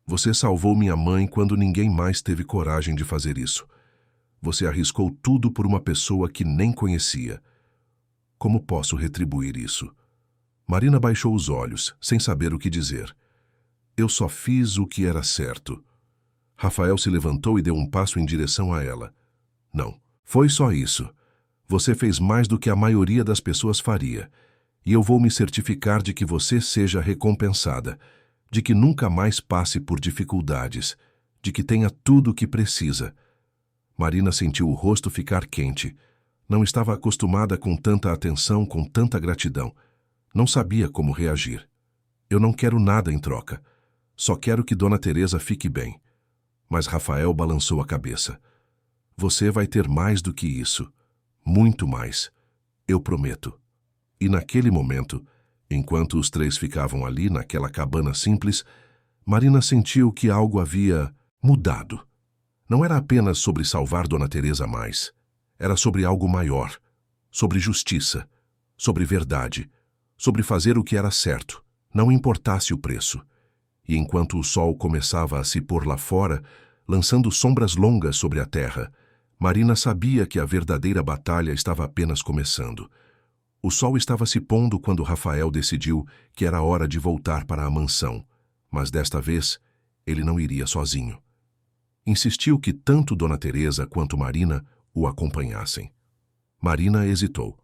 Você salvou minha mãe quando ninguém mais teve coragem de fazer isso. Você arriscou tudo por uma pessoa que nem conhecia. Como posso retribuir isso? Marina baixou os olhos, sem saber o que dizer. Eu só fiz o que era certo. Rafael se levantou e deu um passo em direção a ela. Não, foi só isso. Você fez mais do que a maioria das pessoas faria. E eu vou me certificar de que você seja recompensada, de que nunca mais passe por dificuldades, de que tenha tudo o que precisa. Marina sentiu o rosto ficar quente. Não estava acostumada com tanta atenção, com tanta gratidão. Não sabia como reagir. Eu não quero nada em troca. Só quero que Dona Teresa fique bem. Mas Rafael balançou a cabeça. Você vai ter mais do que isso. Muito mais. Eu prometo. E naquele momento, enquanto os três ficavam ali naquela cabana simples, Marina sentiu que algo havia mudado. Não era apenas sobre salvar Dona Teresa mais. Era sobre algo maior. Sobre justiça. Sobre verdade. Sobre fazer o que era certo, não importasse o preço. E enquanto o sol começava a se pôr lá fora, lançando sombras longas sobre a terra, Marina sabia que a verdadeira batalha estava apenas começando. O sol estava se pondo quando Rafael decidiu que era hora de voltar para a mansão, mas desta vez ele não iria sozinho. Insistiu que tanto Dona Teresa quanto Marina o acompanhassem. Marina hesitou.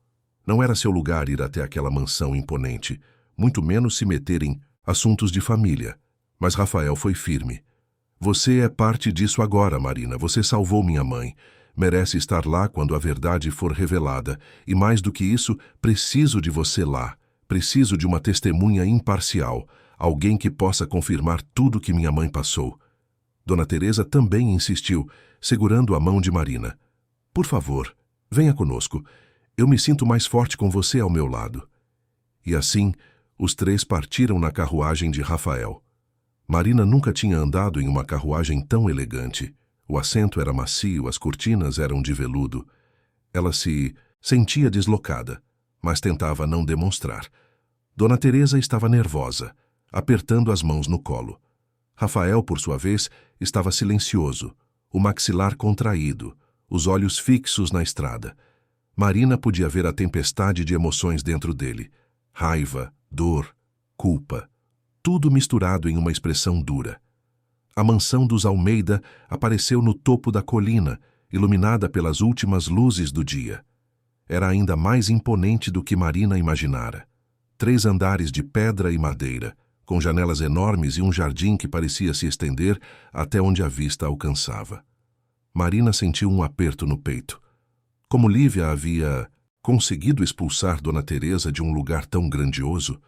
Não era seu lugar ir até aquela mansão imponente, muito menos se meter em assuntos de família. Mas Rafael foi firme. Você é parte disso agora, Marina. Você salvou minha mãe. Merece estar lá quando a verdade for revelada. E mais do que isso, preciso de você lá. Preciso de uma testemunha imparcial. Alguém que possa confirmar tudo que minha mãe passou. Dona Teresa também insistiu, segurando a mão de Marina. Por favor, venha conosco. Eu me sinto mais forte com você ao meu lado. E assim, os três partiram na carruagem de Rafael. Marina nunca tinha andado em uma carruagem tão elegante. O assento era macio, as cortinas eram de veludo. Ela se sentia deslocada, mas tentava não demonstrar. Dona Teresa estava nervosa, apertando as mãos no colo. Rafael, por sua vez, estava silencioso, o maxilar contraído, os olhos fixos na estrada. Marina podia ver a tempestade de emoções dentro dele. Raiva, dor, culpa. Tudo misturado em uma expressão dura. A mansão dos Almeida apareceu no topo da colina, iluminada pelas últimas luzes do dia. Era ainda mais imponente do que Marina imaginara. 3 andares de pedra e madeira, com janelas enormes e um jardim que parecia se estender até onde a vista alcançava. Marina sentiu um aperto no peito. Como Lívia havia conseguido expulsar Dona Teresa de um lugar tão grandioso,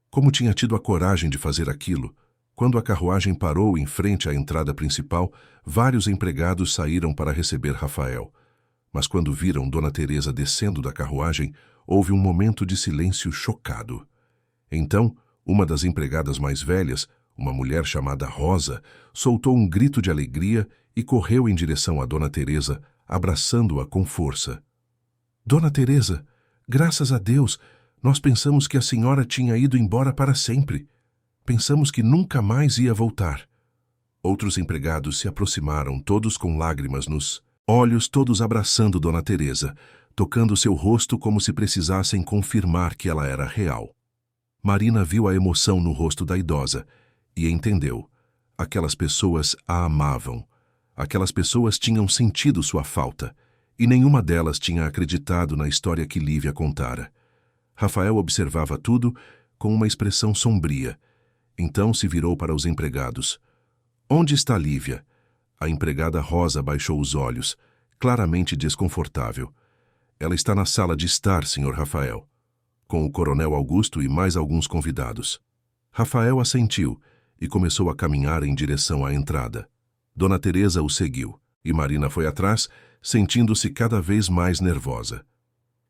como tinha tido a coragem de fazer aquilo, quando a carruagem parou em frente à entrada principal, vários empregados saíram para receber Rafael. Mas quando viram Dona Teresa descendo da carruagem, houve um momento de silêncio chocado. Então, uma das empregadas mais velhas, uma mulher chamada Rosa, soltou um grito de alegria e correu em direção a Dona Teresa, abraçando-a com força. Dona Teresa, graças a Deus, nós pensamos que a senhora tinha ido embora para sempre. Pensamos que nunca mais ia voltar. Outros empregados se aproximaram, todos com lágrimas nos olhos, todos abraçando Dona Teresa, tocando seu rosto como se precisassem confirmar que ela era real. Marina viu a emoção no rosto da idosa e entendeu. Aquelas pessoas a amavam. Aquelas pessoas tinham sentido sua falta, e nenhuma delas tinha acreditado na história que Lívia contara. Rafael observava tudo com uma expressão sombria. Então se virou para os empregados. Onde está Lívia? A empregada Rosa baixou os olhos, claramente desconfortável. Ela está na sala de estar, Sr. Rafael, com o coronel Augusto e mais alguns convidados. Rafael assentiu, e começou a caminhar em direção à entrada. Dona Teresa o seguiu, e Marina foi atrás, sentindo-se cada vez mais nervosa.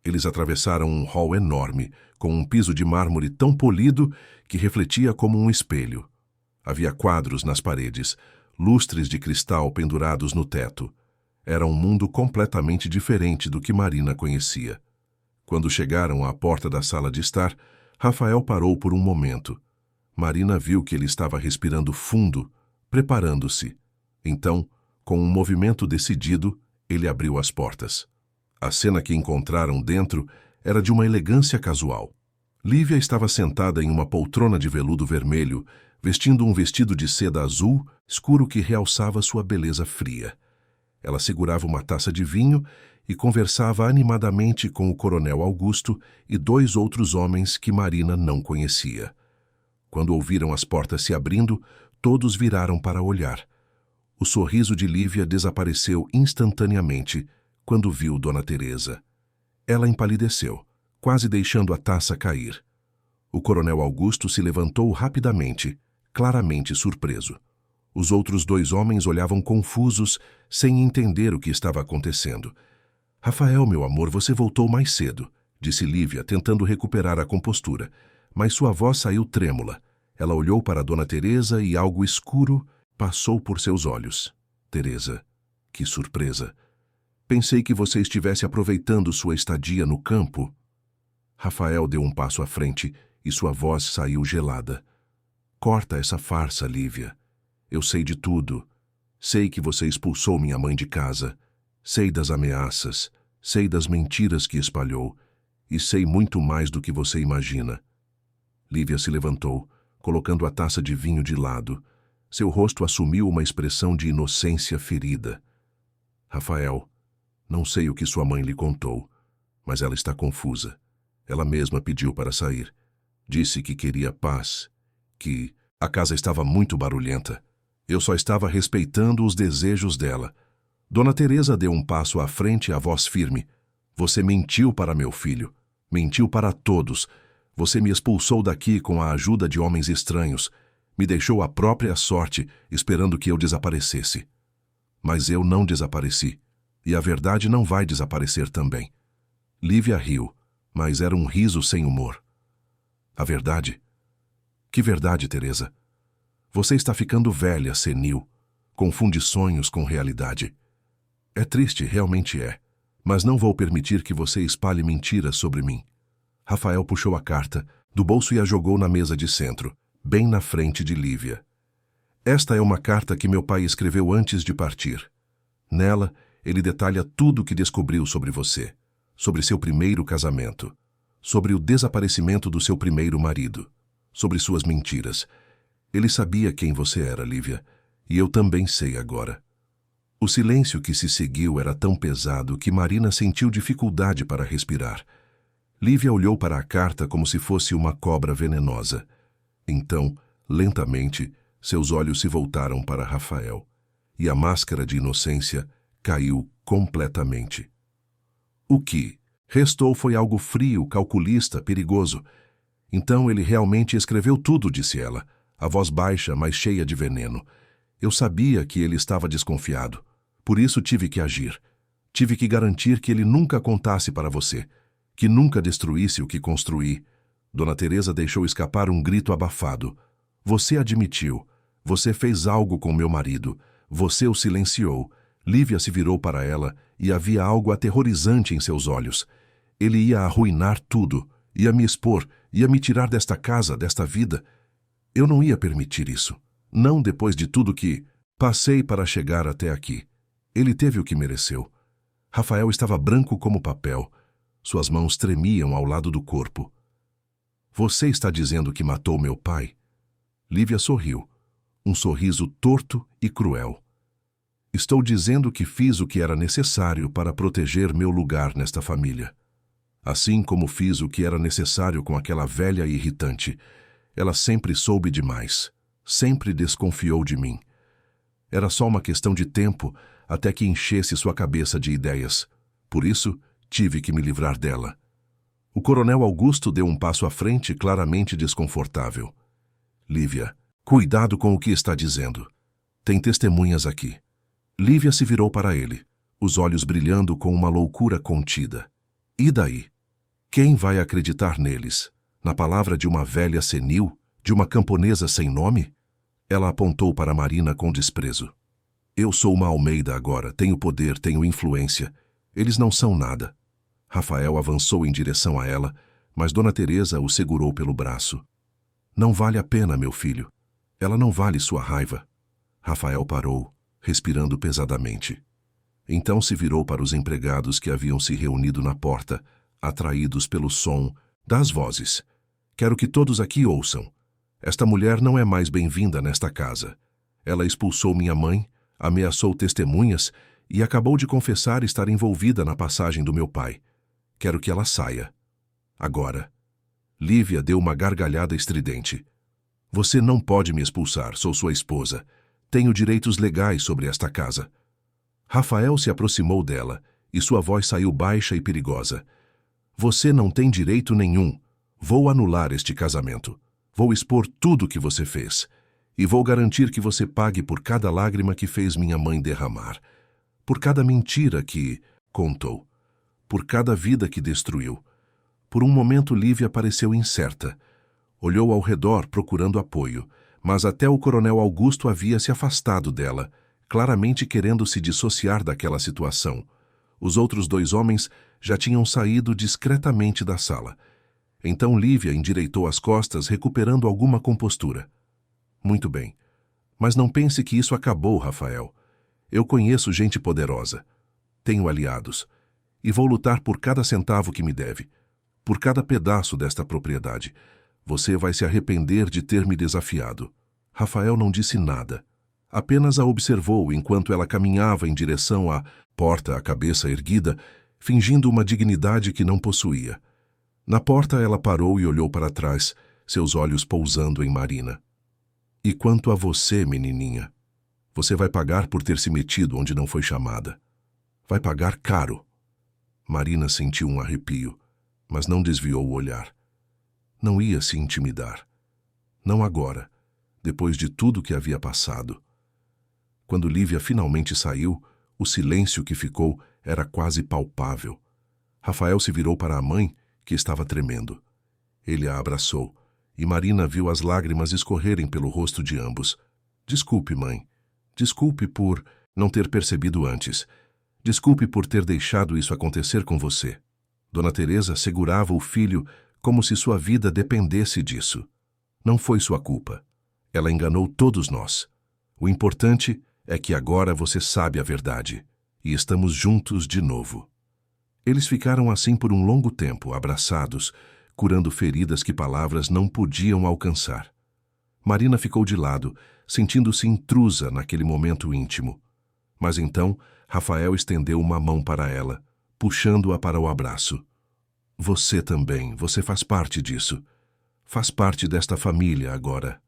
Eles atravessaram um hall enorme, com um piso de mármore tão polido que refletia como um espelho. Havia quadros nas paredes, lustres de cristal pendurados no teto. Era um mundo completamente diferente do que Marina conhecia. Quando chegaram à porta da sala de estar, Rafael parou por um momento. Marina viu que ele estava respirando fundo, preparando-se. Então, com um movimento decidido, ele abriu as portas. A cena que encontraram dentro era de uma elegância casual. Lívia estava sentada em uma poltrona de veludo vermelho, vestindo um vestido de seda azul escuro que realçava sua beleza fria. Ela segurava uma taça de vinho e conversava animadamente com o coronel Augusto e 2 outros homens que Marina não conhecia. Quando ouviram as portas se abrindo, todos viraram para olhar. O sorriso de Lívia desapareceu instantaneamente quando viu Dona Teresa. Ela empalideceu, quase deixando a taça cair. O coronel Augusto se levantou rapidamente, claramente surpreso. Os outros 2 homens olhavam confusos, sem entender o que estava acontecendo. "Rafael, meu amor, você voltou mais cedo", disse Lívia, tentando recuperar a compostura, mas sua voz saiu trêmula. Ela olhou para Dona Teresa e algo escuro passou por seus olhos. "Teresa, que surpresa. Pensei que você estivesse aproveitando sua estadia no campo." Rafael deu um passo à frente e sua voz saiu gelada. "Corta essa farsa, Lívia. Eu sei de tudo. Sei que você expulsou minha mãe de casa. Sei das ameaças. Sei das mentiras que espalhou. E sei muito mais do que você imagina." Lívia se levantou, colocando a taça de vinho de lado. Seu rosto assumiu uma expressão de inocência ferida. "Rafael, não sei o que sua mãe lhe contou, mas ela está confusa. Ela mesma pediu para sair. Disse que queria paz, que a casa estava muito barulhenta. Eu só estava respeitando os desejos dela." Dona Teresa deu um passo à frente, a voz firme. "Você mentiu para meu filho. Mentiu para todos. Você me expulsou daqui com a ajuda de homens estranhos. Me deixou à própria sorte, esperando que eu desaparecesse. Mas eu não desapareci. E a verdade não vai desaparecer também." Lívia riu, mas era um riso sem humor. "A verdade? Que verdade, Teresa? Você está ficando velha, senil. Confunde sonhos com realidade. É triste, realmente é. Mas não vou permitir que você espalhe mentiras sobre mim." Rafael puxou a carta do bolso e a jogou na mesa de centro, bem na frente de Lívia. "Esta é uma carta que meu pai escreveu antes de partir. Nela, ele detalha tudo o que descobriu sobre você, sobre seu primeiro casamento, sobre o desaparecimento do seu primeiro marido, sobre suas mentiras. Ele sabia quem você era, Lívia, e eu também sei agora." O silêncio que se seguiu era tão pesado que Marina sentiu dificuldade para respirar. Lívia olhou para a carta como se fosse uma cobra venenosa. Então, lentamente, seus olhos se voltaram para Rafael, e a máscara de inocência caiu completamente. O que restou foi algo frio, calculista, perigoso. "Então ele realmente escreveu tudo", disse ela, a voz baixa, mas cheia de veneno. "Eu sabia que ele estava desconfiado. Por isso tive que agir. Tive que garantir que ele nunca contasse para você, que nunca destruísse o que construí." Dona Teresa deixou escapar um grito abafado. "Você admitiu. Você fez algo com meu marido. Você o silenciou." Lívia se virou para ela e havia algo aterrorizante em seus olhos. Ele ia arruinar tudo, ia me expor, ia me tirar desta casa, desta vida. Eu não ia permitir isso. Não depois de tudo que passei para chegar até aqui. Ele teve o que mereceu. Rafael estava branco como papel. Suas mãos tremiam ao lado do corpo. "Você está dizendo que matou meu pai?" Lívia sorriu, um sorriso torto e cruel. "Estou dizendo que fiz o que era necessário para proteger meu lugar nesta família. Assim como fiz o que era necessário com aquela velha irritante. Ela sempre soube demais, sempre desconfiou de mim. Era só uma questão de tempo até que enchesse sua cabeça de ideias. Por isso, tive que me livrar dela." O coronel Augusto deu um passo à frente, claramente desconfortável. "Lívia, Cuidado com o que está dizendo. Tem testemunhas aqui. Lívia se virou para ele, os olhos brilhando com uma loucura contida. E daí? Quem vai acreditar neles? Na palavra de uma velha senil? De uma camponesa sem nome? Ela apontou para Marina com desprezo. Eu sou uma Almeida agora, tenho poder, tenho influência. Eles não são nada. Rafael avançou em direção a ela, mas Dona Teresa o segurou pelo braço. Não vale a pena, meu filho. Ela não vale sua raiva. Rafael parou, respirando pesadamente. Então se virou para os empregados que haviam se reunido na porta, atraídos pelo som das vozes. Quero que todos aqui ouçam. Esta mulher não é mais bem-vinda nesta casa. Ela expulsou minha mãe, ameaçou testemunhas e acabou de confessar estar envolvida na passagem do meu pai. Quero que ela saia. Agora. Lívia deu uma gargalhada estridente. Você não pode me expulsar, sou sua esposa. Tenho direitos legais sobre esta casa. Rafael se aproximou dela e sua voz saiu baixa e perigosa. Você não tem direito nenhum. Vou anular este casamento. Vou expor tudo o que você fez. E vou garantir que você pague por cada lágrima que fez minha mãe derramar. Por cada mentira que contou. Por cada vida que destruiu. Por um momento Lívia pareceu incerta. Olhou ao redor procurando apoio, mas até o coronel Augusto havia se afastado dela, claramente querendo se dissociar daquela situação. Os outros dois homens já tinham saído discretamente da sala. Então Lívia endireitou as costas, recuperando alguma compostura. Muito bem. Mas não pense que isso acabou, Rafael. Eu conheço gente poderosa. Tenho aliados. E vou lutar por cada centavo que me deve. Por cada pedaço desta propriedade. Você vai se arrepender de ter me desafiado. Rafael não disse nada. Apenas a observou enquanto ela caminhava em direção à porta, a cabeça erguida, fingindo uma dignidade que não possuía. Na porta ela parou e olhou para trás, seus olhos pousando em Marina. E quanto a você, menininha? Você vai pagar por ter se metido onde não foi chamada. Vai pagar caro. Marina sentiu um arrepio, mas não desviou o olhar. Não ia se intimidar. Não agora, depois de tudo que havia passado. Quando Lívia finalmente saiu, o silêncio que ficou era quase palpável. Rafael se virou para a mãe, que estava tremendo. Ele a abraçou, e Marina viu as lágrimas escorrerem pelo rosto de ambos. Desculpe, mãe. Desculpe por não ter percebido antes. Desculpe por ter deixado isso acontecer com você. Dona Teresa segurava o filho como se sua vida dependesse disso. Não foi sua culpa. Ela enganou todos nós. O importante é que agora você sabe a verdade, e estamos juntos de novo. Eles ficaram assim por um longo tempo, abraçados, curando feridas que palavras não podiam alcançar. Marina ficou de lado, sentindo-se intrusa naquele momento íntimo. Mas então, Rafael estendeu uma mão para ela, puxando-a para o abraço. Você também, você faz parte disso. Faz parte desta família agora.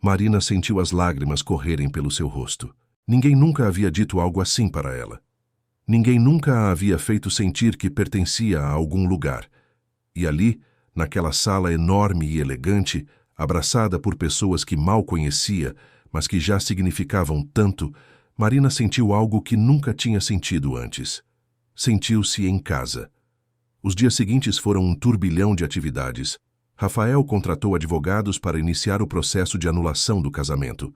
Marina sentiu as lágrimas correrem pelo seu rosto. Ninguém nunca havia dito algo assim para ela. Ninguém nunca a havia feito sentir que pertencia a algum lugar. E ali, naquela sala enorme e elegante, abraçada por pessoas que mal conhecia, mas que já significavam tanto, Marina sentiu algo que nunca tinha sentido antes. Sentiu-se em casa. Os dias seguintes foram um turbilhão de atividades. Rafael contratou advogados para iniciar o processo de anulação do casamento.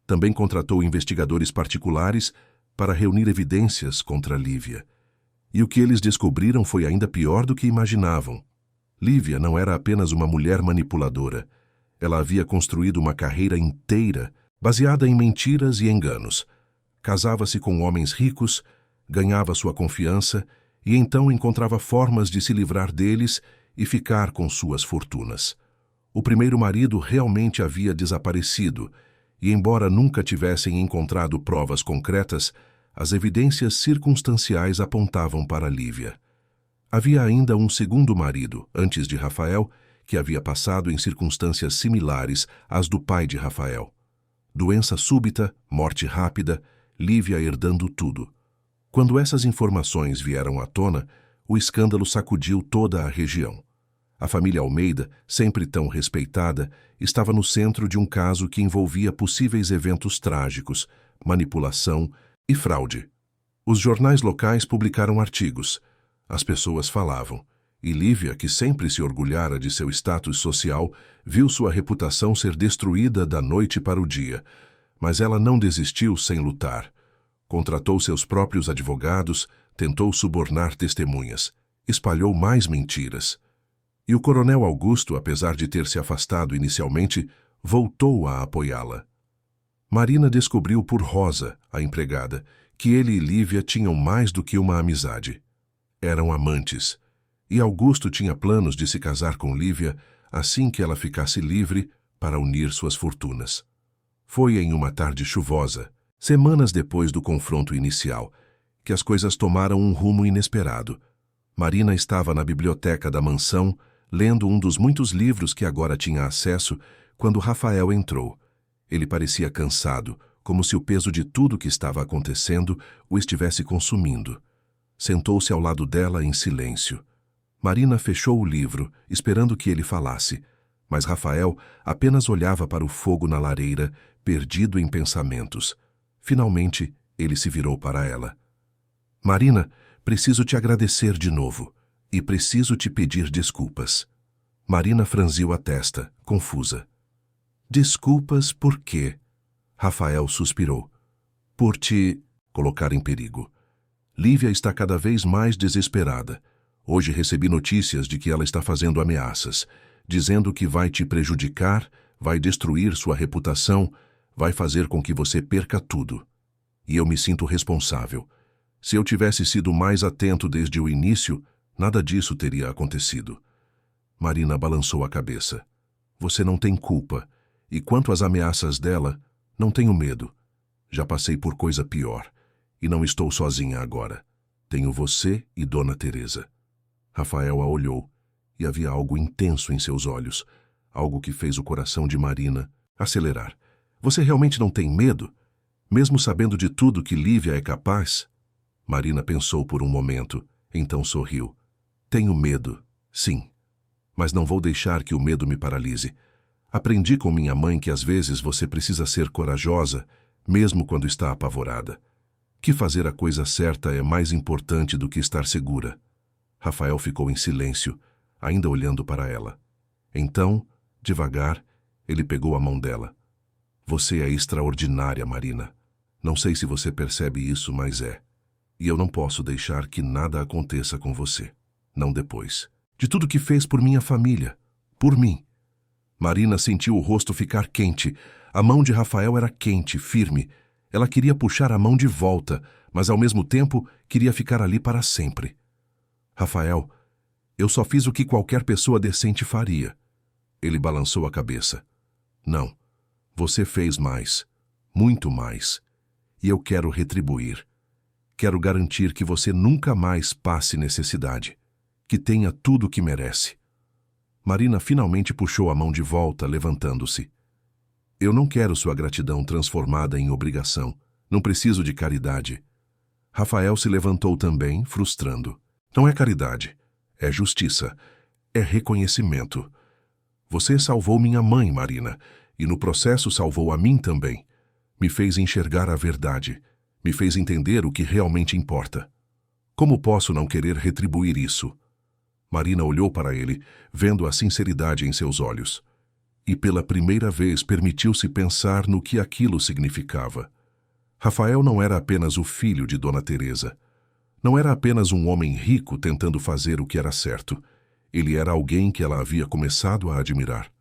Também contratou investigadores particulares para reunir evidências contra Lívia. E o que eles descobriram foi ainda pior do que imaginavam. Lívia não era apenas uma mulher manipuladora. Ela havia construído uma carreira inteira baseada em mentiras e enganos. Casava-se com homens ricos, ganhava sua confiança e então encontrava formas de se livrar deles e ficar com suas fortunas. O primeiro marido realmente havia desaparecido, e embora nunca tivessem encontrado provas concretas, as evidências circunstanciais apontavam para Lívia. Havia ainda um segundo marido, antes de Rafael, que havia passado em circunstâncias similares às do pai de Rafael. Doença súbita, morte rápida, Lívia herdando tudo. Quando essas informações vieram à tona, o escândalo sacudiu toda a região. A família Almeida, sempre tão respeitada, estava no centro de um caso que envolvia possíveis eventos trágicos, manipulação e fraude. Os jornais locais publicaram artigos. As pessoas falavam. E Lívia, que sempre se orgulhara de seu status social, viu sua reputação ser destruída da noite para o dia. Mas ela não desistiu sem lutar. Contratou seus próprios advogados, tentou subornar testemunhas, espalhou mais mentiras. E o coronel Augusto, apesar de ter se afastado inicialmente, voltou a apoiá-la. Marina descobriu por Rosa, a empregada, que ele e Lívia tinham mais do que uma amizade. Eram amantes. E Augusto tinha planos de se casar com Lívia assim que ela ficasse livre para unir suas fortunas. Foi em uma tarde chuvosa, semanas depois do confronto inicial, que as coisas tomaram um rumo inesperado. Marina estava na biblioteca da mansão, lendo um dos muitos livros que agora tinha acesso, quando Rafael entrou. Ele parecia cansado, como se o peso de tudo que estava acontecendo o estivesse consumindo. Sentou-se ao lado dela em silêncio. Marina fechou o livro, esperando que ele falasse, mas Rafael apenas olhava para o fogo na lareira, perdido em pensamentos. Finalmente, ele se virou para ela. Marina, preciso te agradecer de novo, e preciso te pedir desculpas. Marina franziu a testa, confusa. Desculpas por quê? Rafael suspirou. Por te colocar em perigo. Lívia está cada vez mais desesperada. Hoje recebi notícias de que ela está fazendo ameaças, dizendo que vai te prejudicar, vai destruir sua reputação, vai fazer com que você perca tudo. E eu me sinto responsável. Se eu tivesse sido mais atento desde o início, nada disso teria acontecido. Marina balançou a cabeça. Você não tem culpa. E quanto às ameaças dela, não tenho medo. Já passei por coisa pior. E não estou sozinha agora. Tenho você e Dona Teresa. Rafael a olhou, e havia algo intenso em seus olhos, algo que fez o coração de Marina acelerar. Você realmente não tem medo? Mesmo sabendo de tudo que Lívia é capaz? Marina pensou por um momento, então sorriu. Tenho medo, sim. Mas não vou deixar que o medo me paralise. Aprendi com minha mãe que às vezes você precisa ser corajosa, mesmo quando está apavorada. Que fazer a coisa certa é mais importante do que estar segura. Rafael ficou em silêncio, ainda olhando para ela. Então, devagar, ele pegou a mão dela. Você é extraordinária, Marina. Não sei se você percebe isso, mas é. E eu não posso deixar que nada aconteça com você. Não depois. De tudo que fez por minha família. Por mim. Marina sentiu o rosto ficar quente. A mão de Rafael era quente, firme. Ela queria puxar a mão de volta, mas ao mesmo tempo queria ficar ali para sempre. Rafael, eu só fiz o que qualquer pessoa decente faria. Ele balançou a cabeça. Não, você fez mais, muito mais. E eu quero retribuir. Quero garantir que você nunca mais passe necessidade, que tenha tudo o que merece. Marina finalmente puxou a mão de volta, levantando-se. Eu não quero sua gratidão transformada em obrigação. Não preciso de caridade. Rafael se levantou também, frustrando. Não é caridade, é justiça, é reconhecimento. Você salvou minha mãe, Marina, e no processo salvou a mim também. Me fez enxergar a verdade, me fez entender o que realmente importa. Como posso não querer retribuir isso? Marina olhou para ele, vendo a sinceridade em seus olhos. E pela primeira vez permitiu-se pensar no que aquilo significava. Rafael não era apenas o filho de Dona Teresa. Não era apenas um homem rico tentando fazer o que era certo. Ele era alguém que ela havia começado a admirar.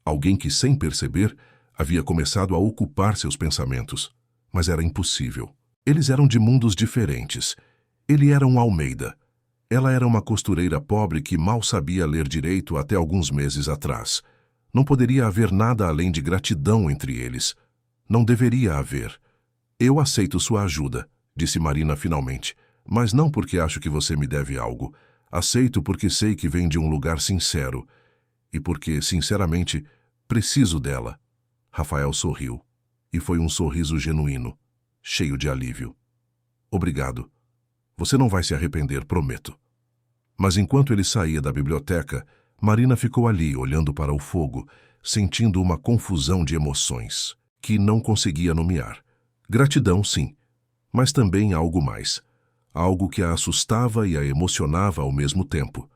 Alguém que, sem perceber, havia começado a ocupar seus pensamentos. Mas era impossível. Eles eram de mundos diferentes. Ele era um Almeida. Ela era uma costureira pobre que mal sabia ler direito até alguns meses atrás. Não poderia haver nada além de gratidão entre eles. Não deveria haver. Eu aceito sua ajuda, disse Marina finalmente. Mas não porque acho que você me deve algo. Aceito porque sei que vem de um lugar sincero. E porque, sinceramente, preciso dela. Rafael sorriu. E foi um sorriso genuíno, cheio de alívio. Obrigado. Você não vai se arrepender, prometo. Mas enquanto ele saía da biblioteca, Marina ficou ali, olhando para o fogo, sentindo uma confusão de emoções, que não conseguia nomear. Gratidão, sim, mas também algo mais. Algo que a assustava e a emocionava ao mesmo tempo.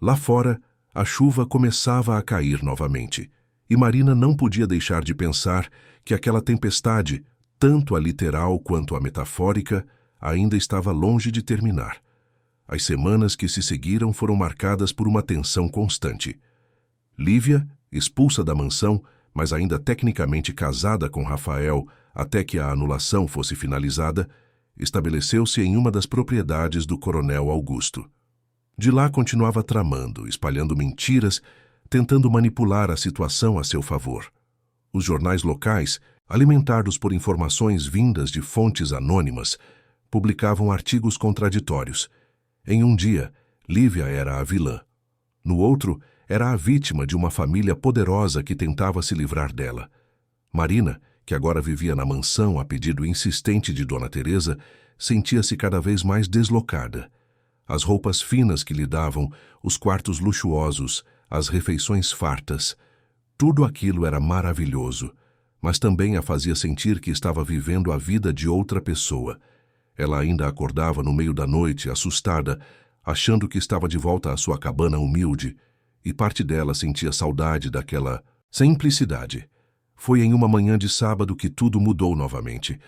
Lá fora, a chuva começava a cair novamente, e Marina não podia deixar de pensar que aquela tempestade, tanto a literal quanto a metafórica, ainda estava longe de terminar. As semanas que se seguiram foram marcadas por uma tensão constante. Lívia, expulsa da mansão, mas ainda tecnicamente casada com Rafael até que a anulação fosse finalizada, estabeleceu-se em uma das propriedades do coronel Augusto. De lá continuava tramando, espalhando mentiras, tentando manipular a situação a seu favor. Os jornais locais, alimentados por informações vindas de fontes anônimas, publicavam artigos contraditórios. Em um dia, Lívia era a vilã. No outro, era a vítima de uma família poderosa que tentava se livrar dela. Marina, que agora vivia na mansão a pedido insistente de Dona Teresa, sentia-se cada vez mais deslocada. As roupas finas que lhe davam, os quartos luxuosos, as refeições fartas, tudo aquilo era maravilhoso, mas também a fazia sentir que estava vivendo a vida de outra pessoa. Ela ainda acordava no meio da noite, assustada, achando que estava de volta à sua cabana humilde, e parte dela sentia saudade daquela simplicidade. Foi em uma manhã de sábado que tudo mudou novamente.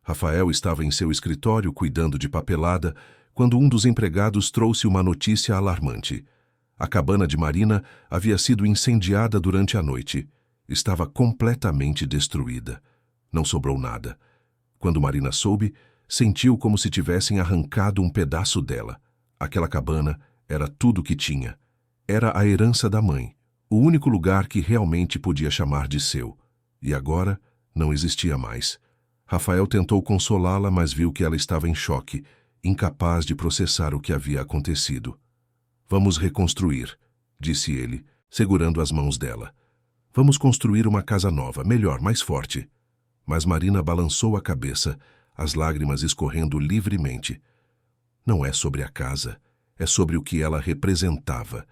Rafael estava em seu escritório cuidando de papelada, quando um dos empregados trouxe uma notícia alarmante. A cabana de Marina havia sido incendiada durante a noite. Estava completamente destruída. Não sobrou nada. Quando Marina soube, sentiu como se tivessem arrancado um pedaço dela. Aquela cabana era tudo o que tinha. Era a herança da mãe, o único lugar que realmente podia chamar de seu. E agora não existia mais. Rafael tentou consolá-la, mas viu que ela estava em choque, incapaz de processar o que havia acontecido. Vamos reconstruir, disse ele, segurando as mãos dela. Vamos construir uma casa nova, melhor, mais forte. Mas Marina balançou a cabeça, as lágrimas escorrendo livremente. Não é sobre a casa, é sobre o que ela representava.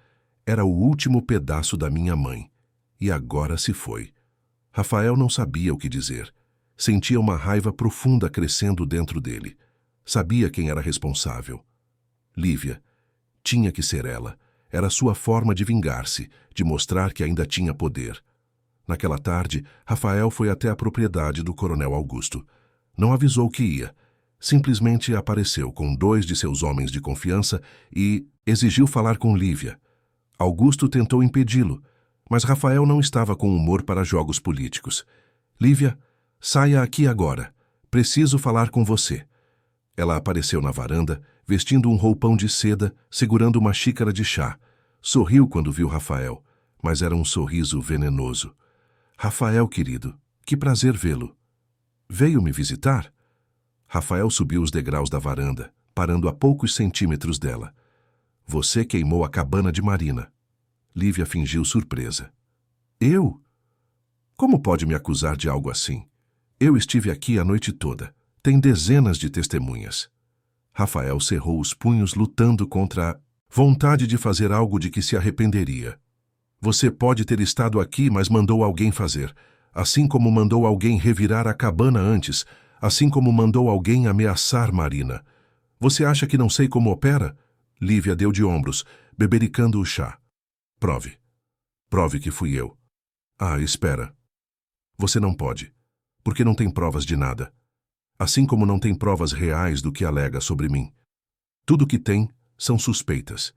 Era o último pedaço da minha mãe, e agora se foi. Rafael não sabia o que dizer. Sentia uma raiva profunda crescendo dentro dele. Sabia quem era responsável. Lívia. Tinha que ser ela. Era sua forma de vingar-se, de mostrar que ainda tinha poder. Naquela tarde, Rafael foi até a propriedade do coronel Augusto. Não avisou que ia. Simplesmente apareceu com 2 de seus homens de confiança e exigiu falar com Lívia. Augusto tentou impedi-lo, mas Rafael não estava com humor para jogos políticos. Lívia, saia aqui agora. Preciso falar com você. Ela apareceu na varanda, vestindo um roupão de seda, segurando uma xícara de chá. Sorriu quando viu Rafael, mas era um sorriso venenoso. Rafael, querido, que prazer vê-lo. Veio me visitar? Rafael subiu os degraus da varanda, parando a poucos centímetros dela. Você queimou a cabana de Marina. Lívia fingiu surpresa. Eu? Como pode me acusar de algo assim? Eu estive aqui a noite toda. Tem dezenas de testemunhas. Rafael cerrou os punhos lutando contra a vontade de fazer algo de que se arrependeria. Você pode ter estado aqui, mas mandou alguém fazer. Assim como mandou alguém revirar a cabana antes. Assim como mandou alguém ameaçar Marina. Você acha que não sei como opera? Lívia deu de ombros, bebericando o chá. Prove. Prove que fui eu. Ah, espera. Você não pode, porque não tem provas de nada. Assim como não tem provas reais do que alega sobre mim. Tudo que tem são suspeitas.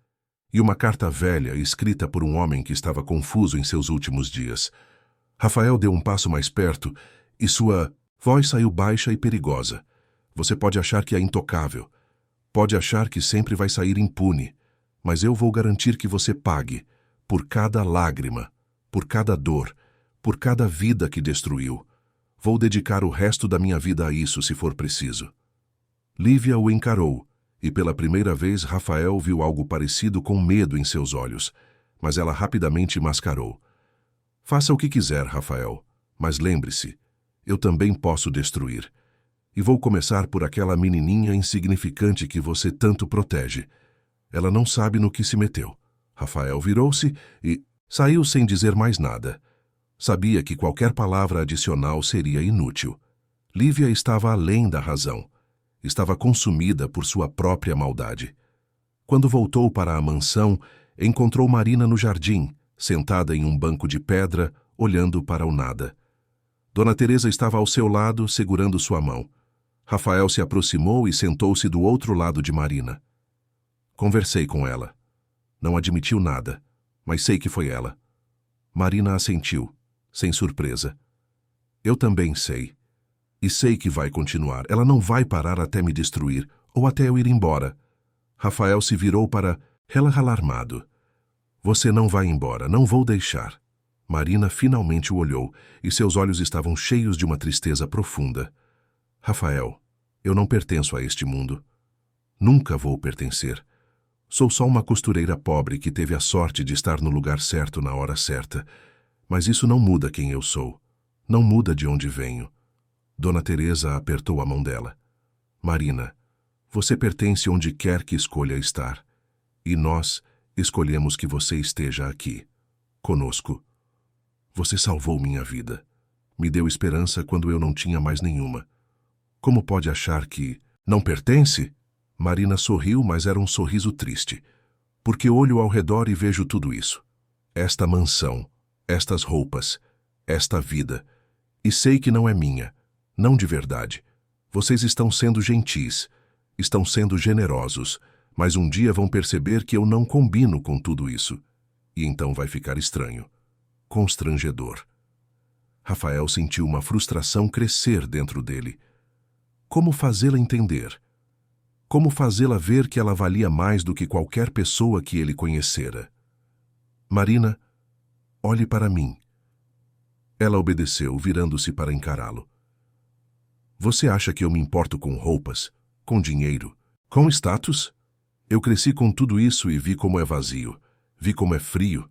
E uma carta velha escrita por um homem que estava confuso em seus últimos dias. Rafael deu um passo mais perto e sua voz saiu baixa e perigosa. Você pode achar que é intocável. Pode achar que sempre vai sair impune. Mas eu vou garantir que você pague por cada lágrima, por cada dor, por cada vida que destruiu. Vou dedicar o resto da minha vida a isso, se for preciso. Lívia o encarou, e pela primeira vez Rafael viu algo parecido com medo em seus olhos, mas ela rapidamente mascarou. Faça o que quiser, Rafael, mas lembre-se, eu também posso destruir. E vou começar por aquela menininha insignificante que você tanto protege. Ela não sabe no que se meteu. Rafael virou-se e saiu sem dizer mais nada. Sabia que qualquer palavra adicional seria inútil. Lívia estava além da razão. Estava consumida por sua própria maldade. Quando voltou para a mansão, encontrou Marina no jardim, sentada em um banco de pedra, olhando para o nada. Dona Teresa estava ao seu lado, segurando sua mão. Rafael se aproximou e sentou-se do outro lado de Marina. Conversei com ela. Não admitiu nada, mas sei que foi ela. Marina assentiu, sem surpresa. Eu também sei. E sei que vai continuar. Ela não vai parar até me destruir, ou até eu ir embora. Rafael se virou para ela alarmado. Você não vai embora, não vou deixar. Marina finalmente o olhou, e seus olhos estavam cheios de uma tristeza profunda. Rafael, eu não pertenço a este mundo. Nunca vou pertencer. Sou só uma costureira pobre que teve a sorte de estar no lugar certo na hora certa. Mas isso não muda quem eu sou. Não muda de onde venho. Dona Teresa apertou a mão dela. Marina, você pertence onde quer que escolha estar. E nós escolhemos que você esteja aqui, conosco. Você salvou minha vida. Me deu esperança quando eu não tinha mais nenhuma. Como pode achar que não pertence? Marina sorriu, mas era um sorriso triste. Porque olho ao redor e vejo tudo isso. Esta mansão, estas roupas, esta vida. E sei que não é minha, não de verdade. Vocês estão sendo gentis, estão sendo generosos, mas um dia vão perceber que eu não combino com tudo isso. E então vai ficar estranho. Constrangedor. Rafael sentiu uma frustração crescer dentro dele. Como fazê-la entender? Como fazê-la ver que ela valia mais do que qualquer pessoa que ele conhecera? Marina, olhe para mim. Ela obedeceu, virando-se para encará-lo. Você acha que eu me importo com roupas, com dinheiro, com status? Eu cresci com tudo isso e vi como é vazio, vi como é frio.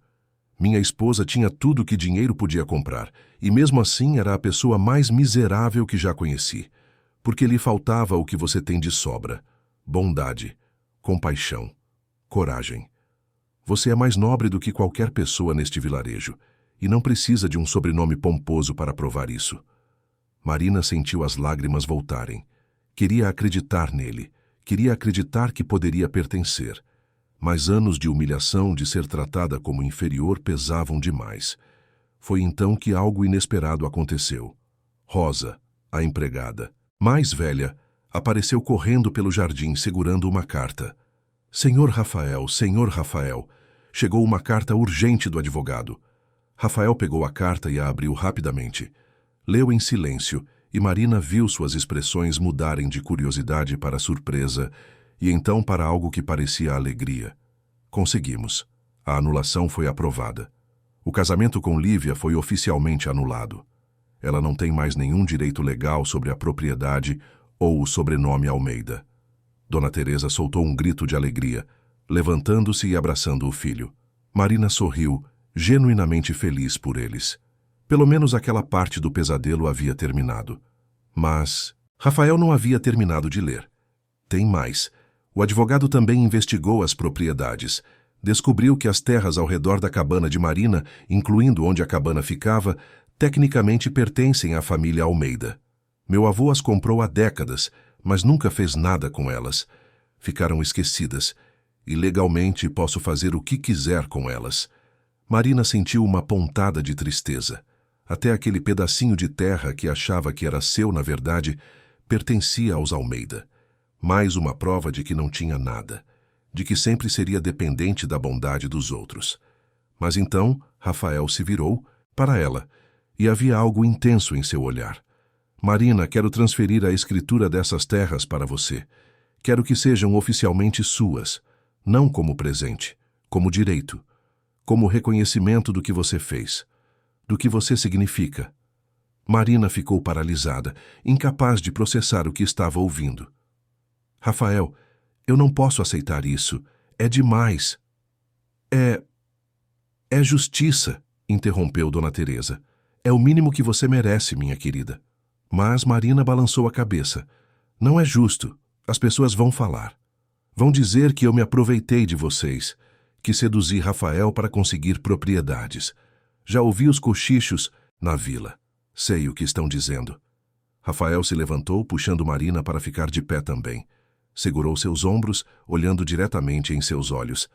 Minha esposa tinha tudo que dinheiro podia comprar, e mesmo assim era a pessoa mais miserável que já conheci, porque lhe faltava o que você tem de sobra: bondade, compaixão, coragem. Você é mais nobre do que qualquer pessoa neste vilarejo, e não precisa de um sobrenome pomposo para provar isso. Marina sentiu as lágrimas voltarem. Queria acreditar nele, queria acreditar que poderia pertencer. Mas anos de humilhação, de ser tratada como inferior, pesavam demais. Foi então que algo inesperado aconteceu. Rosa, a empregada, mais velha, apareceu correndo pelo jardim segurando uma carta. Senhor Rafael, chegou uma carta urgente do advogado. Rafael pegou a carta e a abriu rapidamente. Leu em silêncio, e Marina viu suas expressões mudarem de curiosidade para surpresa, e então para algo que parecia alegria. Conseguimos. A anulação foi aprovada. O casamento com Lívia foi oficialmente anulado. Ela não tem mais nenhum direito legal sobre a propriedade ou o sobrenome Almeida. Dona Teresa soltou um grito de alegria, levantando-se e abraçando o filho. Marina sorriu, genuinamente feliz por eles. Pelo menos aquela parte do pesadelo havia terminado. Mas Rafael não havia terminado de ler. Tem mais. O advogado também investigou as propriedades. Descobriu que as terras ao redor da cabana de Marina, incluindo onde a cabana ficava, tecnicamente pertencem à família Almeida. Meu avô as comprou há décadas, mas nunca fez nada com elas. Ficaram esquecidas, e legalmente posso fazer o que quiser com elas. Marina sentiu uma pontada de tristeza. Até aquele pedacinho de terra que achava que era seu, na verdade, pertencia aos Almeida. Mais uma prova de que não tinha nada, de que sempre seria dependente da bondade dos outros. Mas então Rafael se virou para ela, e havia algo intenso em seu olhar. Marina, quero transferir a escritura dessas terras para você. Quero que sejam oficialmente suas, não como presente, como direito, como reconhecimento do que você fez, do que você significa. Marina ficou paralisada, incapaz de processar o que estava ouvindo. Rafael, eu não posso aceitar isso. É demais. É justiça, interrompeu Dona Teresa. É o mínimo que você merece, minha querida. Mas Marina balançou a cabeça. Não é justo. As pessoas vão falar. Vão dizer que eu me aproveitei de vocês, que seduzir Rafael para conseguir propriedades. Já ouvi os cochichos na vila. Sei o que estão dizendo. Rafael se levantou, puxando Marina para ficar de pé também. Segurou seus ombros, olhando diretamente em seus olhos.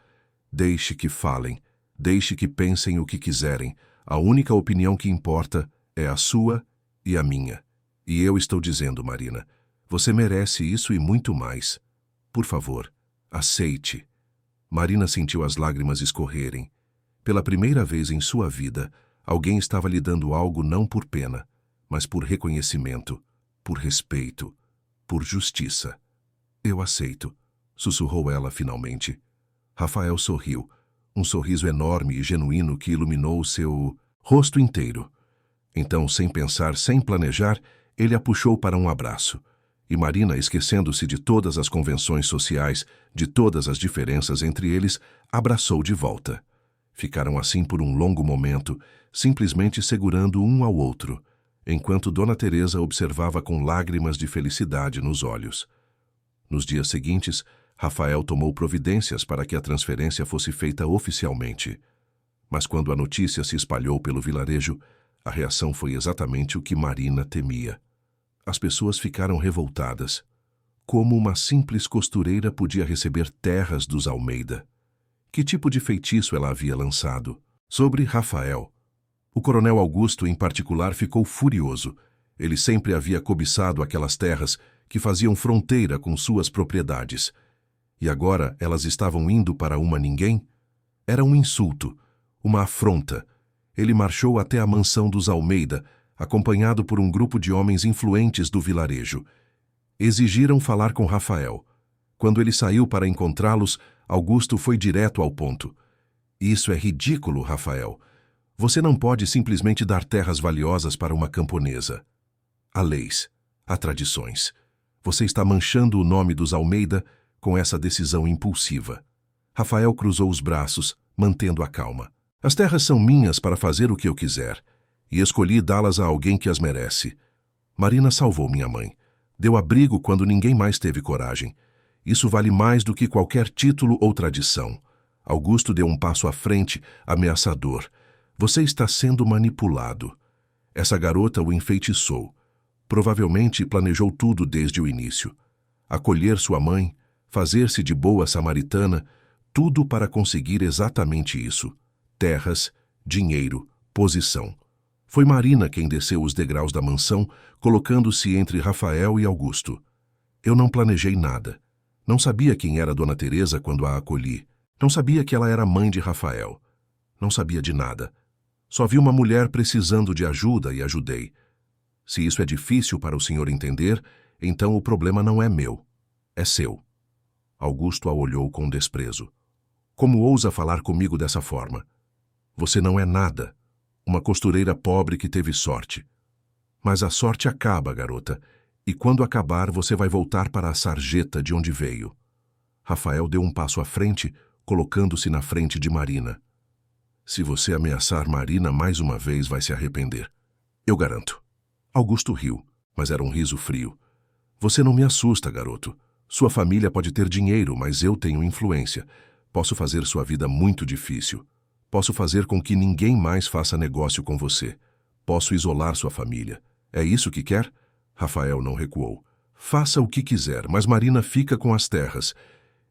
Deixe que falem. Deixe que pensem o que quiserem. A única opinião que importa é a sua e a minha. E eu estou dizendo, Marina, você merece isso e muito mais. Por favor, aceite. Marina sentiu as lágrimas escorrerem. Pela primeira vez em sua vida, alguém estava lhe dando algo não por pena, mas por reconhecimento, por respeito, por justiça. Eu aceito, sussurrou ela finalmente. Rafael sorriu, um sorriso enorme e genuíno que iluminou seu rosto inteiro. Então, sem pensar, sem planejar, ele a puxou para um abraço. E Marina, esquecendo-se de todas as convenções sociais, de todas as diferenças entre eles, abraçou de volta. Ficaram assim por um longo momento, simplesmente segurando um ao outro, enquanto Dona Teresa observava com lágrimas de felicidade nos olhos. Nos dias seguintes, Rafael tomou providências para que a transferência fosse feita oficialmente. Mas quando a notícia se espalhou pelo vilarejo, a reação foi exatamente o que Marina temia. As pessoas ficaram revoltadas. Como uma simples costureira podia receber terras dos Almeida? Que tipo de feitiço ela havia lançado? Sobre Rafael. O coronel Augusto, em particular, ficou furioso. Ele sempre havia cobiçado aquelas terras que faziam fronteira com suas propriedades. E agora elas estavam indo para uma ninguém? Era um insulto, uma afronta. Ele marchou até a mansão dos Almeida, acompanhado por um grupo de homens influentes do vilarejo. Exigiram falar com Rafael. Quando ele saiu para encontrá-los, Augusto foi direto ao ponto. Isso é ridículo, Rafael. Você não pode simplesmente dar terras valiosas para uma camponesa. Há leis, há tradições. Você está manchando o nome dos Almeida com essa decisão impulsiva. Rafael cruzou os braços, mantendo a calma. As terras são minhas para fazer o que eu quiser, e escolhi dá-las a alguém que as merece. Marina salvou minha mãe. Deu abrigo quando ninguém mais teve coragem. Isso vale mais do que qualquer título ou tradição. Augusto deu um passo à frente, ameaçador. Você está sendo manipulado. Essa garota o enfeitiçou. Provavelmente planejou tudo desde o início. Acolher sua mãe, fazer-se de boa samaritana, tudo para conseguir exatamente isso. Terras, dinheiro, posição. Foi Marina quem desceu os degraus da mansão, colocando-se entre Rafael e Augusto. Eu não planejei nada. Não sabia quem era Dona Teresa quando a acolhi. Não sabia que ela era mãe de Rafael. Não sabia de nada. Só vi uma mulher precisando de ajuda e ajudei. Se isso é difícil para o senhor entender, então o problema não é meu. É seu. Augusto a olhou com desprezo. Como ousa falar comigo dessa forma? Você não é nada. Uma costureira pobre que teve sorte. Mas a sorte acaba, garota, e quando acabar você vai voltar para a sarjeta de onde veio. Rafael deu um passo à frente, colocando-se na frente de Marina. Se você ameaçar Marina mais uma vez, vai se arrepender. Eu garanto. Augusto riu, mas era um riso frio. Você não me assusta, garoto. Sua família pode ter dinheiro, mas eu tenho influência. Posso fazer sua vida muito difícil. Posso fazer com que ninguém mais faça negócio com você. Posso isolar sua família. É isso que quer? Rafael não recuou. Faça o que quiser, mas Marina fica com as terras.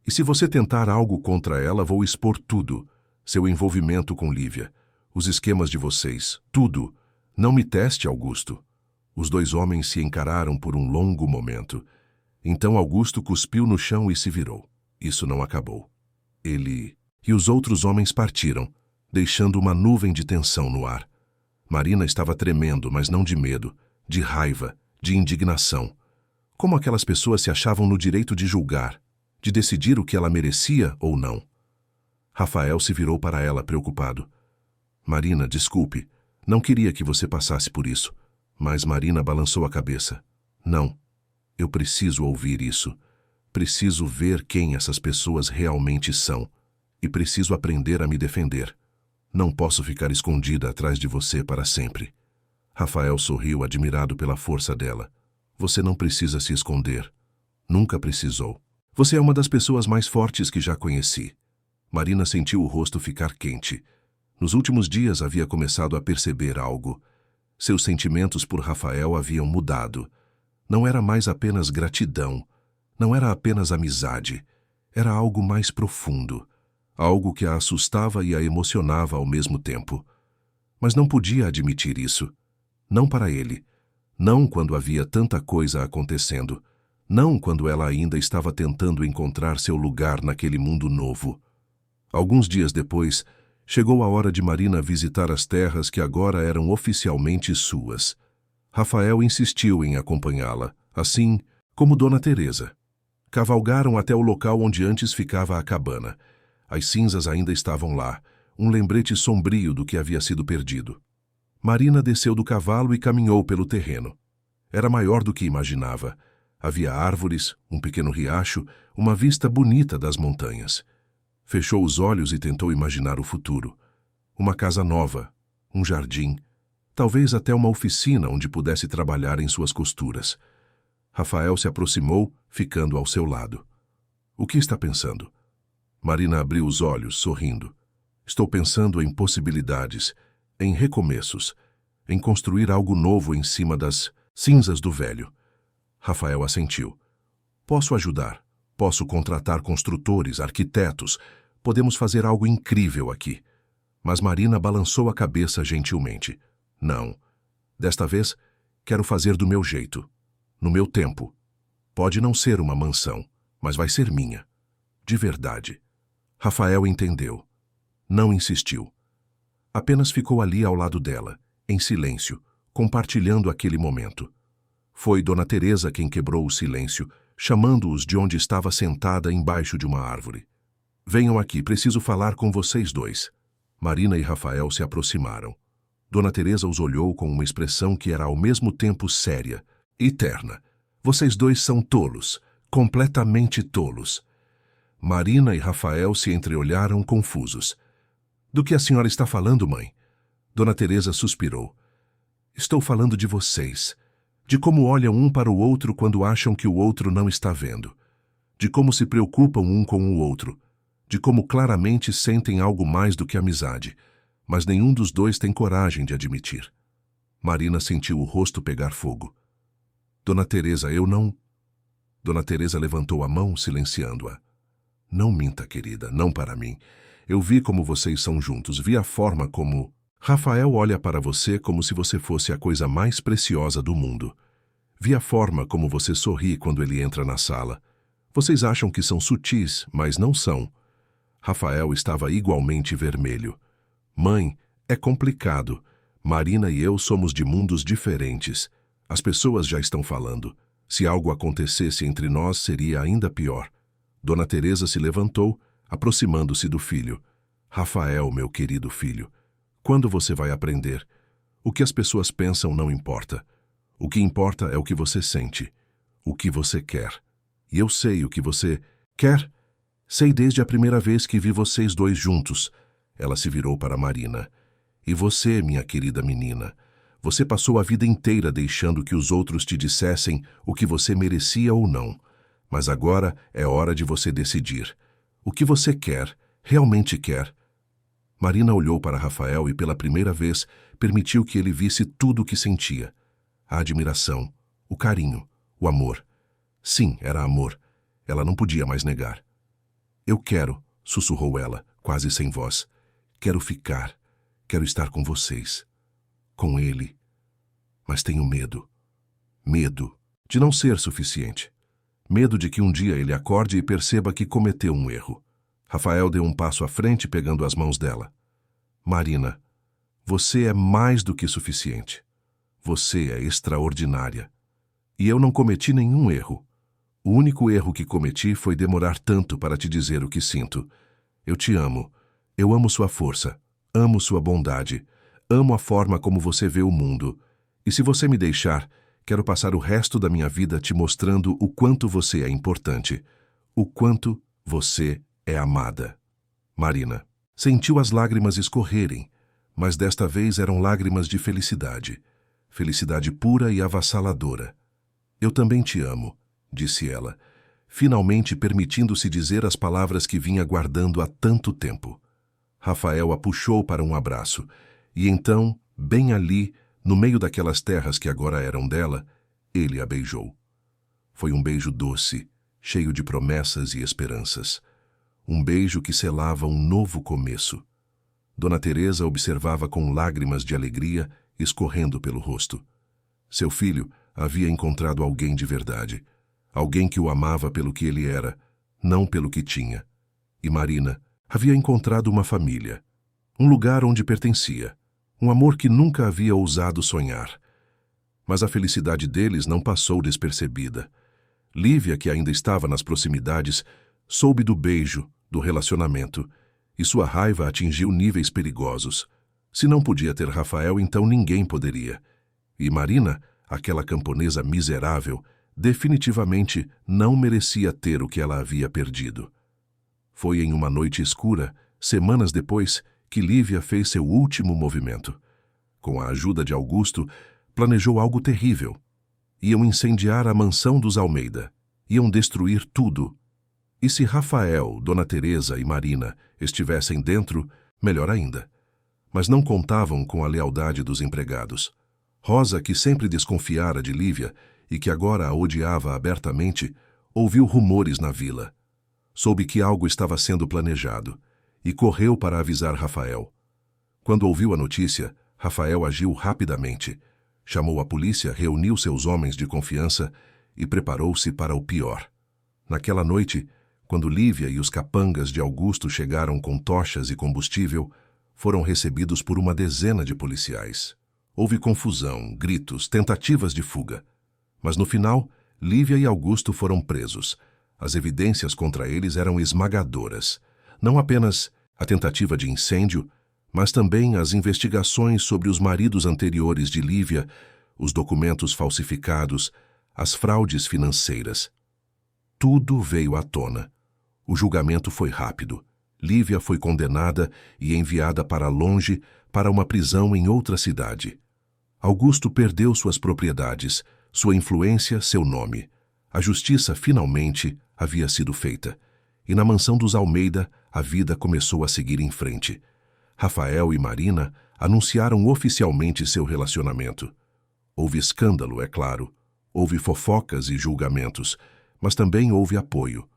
E se você tentar algo contra ela, vou expor tudo. Seu envolvimento com Lívia. Os esquemas de vocês. Tudo. Não me teste, Augusto. Os dois homens se encararam por um longo momento. Então Augusto cuspiu no chão e se virou. Isso não acabou. Ele e os outros homens partiram, deixando uma nuvem de tensão no ar. Marina estava tremendo, mas não de medo, de raiva, de indignação. Como aquelas pessoas se achavam no direito de julgar, de decidir o que ela merecia ou não. Rafael se virou para ela, preocupado. Marina, desculpe, não queria que você passasse por isso. Mas Marina balançou a cabeça. Não, eu preciso ouvir isso. Preciso ver quem essas pessoas realmente são. E preciso aprender a me defender. Não posso ficar escondida atrás de você para sempre. Rafael sorriu, admirado pela força dela. Você não precisa se esconder. Nunca precisou. Você é uma das pessoas mais fortes que já conheci. Marina sentiu o rosto ficar quente. Nos últimos dias havia começado a perceber algo. Seus sentimentos por Rafael haviam mudado. Não era mais apenas gratidão. Não era apenas amizade. Era algo mais profundo. Algo que a assustava e a emocionava ao mesmo tempo. Mas não podia admitir isso. Não para ele. Não quando havia tanta coisa acontecendo. Não quando ela ainda estava tentando encontrar seu lugar naquele mundo novo. Alguns dias depois, chegou a hora de Marina visitar as terras que agora eram oficialmente suas. Rafael insistiu em acompanhá-la, assim como Dona Teresa. Cavalgaram até o local onde antes ficava a cabana. As cinzas ainda estavam lá, um lembrete sombrio do que havia sido perdido. Marina desceu do cavalo e caminhou pelo terreno. Era maior do que imaginava. Havia árvores, um pequeno riacho, uma vista bonita das montanhas. Fechou os olhos e tentou imaginar o futuro. Uma casa nova, um jardim, talvez até uma oficina onde pudesse trabalhar em suas costuras. Rafael se aproximou, ficando ao seu lado. O que está pensando? Marina abriu os olhos, sorrindo. Estou pensando em possibilidades, em recomeços, em construir algo novo em cima das cinzas do velho. Rafael assentiu. Posso ajudar. Posso contratar construtores, arquitetos. Podemos fazer algo incrível aqui. Mas Marina balançou a cabeça gentilmente. Não. Desta vez, quero fazer do meu jeito. No meu tempo. Pode não ser uma mansão, mas vai ser minha. De verdade. Rafael entendeu. Não insistiu. Apenas ficou ali ao lado dela, em silêncio, compartilhando aquele momento. Foi Dona Teresa quem quebrou o silêncio, chamando-os de onde estava sentada embaixo de uma árvore. Venham aqui, preciso falar com vocês dois. Marina e Rafael se aproximaram. Dona Teresa os olhou com uma expressão que era ao mesmo tempo séria e terna. Vocês dois são tolos, completamente tolos. Marina e Rafael se entreolharam confusos. Do que a senhora está falando, mãe? Dona Teresa suspirou. Estou falando de vocês. De como olham um para o outro quando acham que o outro não está vendo. De como se preocupam um com o outro. De como claramente sentem algo mais do que amizade, mas nenhum dos dois tem coragem de admitir. Marina sentiu o rosto pegar fogo. Dona Teresa, eu não... Dona Teresa levantou a mão, silenciando-a. Não minta, querida, não para mim. Eu vi como vocês são juntos, vi a forma como... Rafael olha para você como se você fosse a coisa mais preciosa do mundo. Vi a forma como você sorri quando ele entra na sala. Vocês acham que são sutis, mas não são. Rafael estava igualmente vermelho. Mãe, é complicado. Marina e eu somos de mundos diferentes. As pessoas já estão falando. Se algo acontecesse entre nós, seria ainda pior. Dona Teresa se levantou, aproximando-se do filho. Rafael, meu querido filho, quando você vai aprender? O que as pessoas pensam não importa. O que importa é o que você sente, o que você quer. E eu sei o que você quer. Sei desde a primeira vez que vi vocês dois juntos. Ela se virou para Marina. E você, minha querida menina, você passou a vida inteira deixando que os outros te dissessem o que você merecia ou não. Mas agora é hora de você decidir. O que você quer, realmente quer. Marina olhou para Rafael e pela primeira vez permitiu que ele visse tudo o que sentia. A admiração, o carinho, o amor. Sim, era amor. Ela não podia mais negar. Eu quero, sussurrou ela, quase sem voz. Quero ficar. Quero estar com vocês. Com ele. Mas tenho medo. Medo de não ser suficiente. Medo de que um dia ele acorde e perceba que cometeu um erro. Rafael deu um passo à frente, pegando as mãos dela. Marina, você é mais do que suficiente. Você é extraordinária. E eu não cometi nenhum erro. O único erro que cometi foi demorar tanto para te dizer o que sinto. Eu te amo. Eu amo sua força. Amo sua bondade. Amo a forma como você vê o mundo. E se você me deixar, quero passar o resto da minha vida te mostrando o quanto você é importante. O quanto você é amada. Marina sentiu as lágrimas escorrerem, mas desta vez eram lágrimas de felicidade. Felicidade pura e avassaladora. Eu também te amo, disse ela. finalmente permitindo-se dizer as palavras que vinha guardando há tanto tempo. Rafael a puxou para um abraço, e então, bem ali, no meio daquelas terras que agora eram dela, ele a beijou. Foi um beijo doce, cheio de promessas e esperanças. Um beijo que selava um novo começo. Dona Teresa observava com lágrimas de alegria escorrendo pelo rosto. Seu filho havia encontrado alguém de verdade, alguém que o amava pelo que ele era, não pelo que tinha. E Marina havia encontrado uma família, um lugar onde pertencia, um amor que nunca havia ousado sonhar. Mas a felicidade deles não passou despercebida. Lívia, que ainda estava nas proximidades, soube do beijo, do relacionamento, e sua raiva atingiu níveis perigosos. Se não podia ter Rafael, então ninguém poderia. E Marina, aquela camponesa miserável, definitivamente não merecia ter o que ela havia perdido. Foi em uma noite escura, semanas depois, que Lívia fez seu último movimento. Com a ajuda de Augusto, planejou algo terrível. Iam incendiar a mansão dos Almeida. Iam destruir tudo. E se Rafael, Dona Teresa e Marina estivessem dentro, melhor ainda. Mas não contavam com a lealdade dos empregados. Rosa, que sempre desconfiara de Lívia e que agora a odiava abertamente, ouviu rumores na vila. Soube que algo estava sendo planejado e correu para avisar Rafael. Quando ouviu a notícia, Rafael agiu rapidamente. Chamou a polícia, reuniu seus homens de confiança e preparou-se para o pior. Naquela noite, quando Lívia e os capangas de Augusto chegaram com tochas e combustível, foram recebidos por uma dezena de policiais. Houve confusão, gritos, tentativas de fuga. Mas no final, Lívia e Augusto foram presos. As evidências contra eles eram esmagadoras. Não apenas a tentativa de incêndio, mas também as investigações sobre os maridos anteriores de Lívia, os documentos falsificados, as fraudes financeiras. Tudo veio à tona. O julgamento foi rápido. Lívia foi condenada e enviada para longe, para uma prisão em outra cidade. Augusto perdeu suas propriedades, sua influência, seu nome. A justiça, finalmente, havia sido feita. E na mansão dos Almeida, a vida começou a seguir em frente. Rafael e Marina anunciaram oficialmente seu relacionamento. Houve escândalo, é claro. Houve fofocas e julgamentos, mas também houve apoio.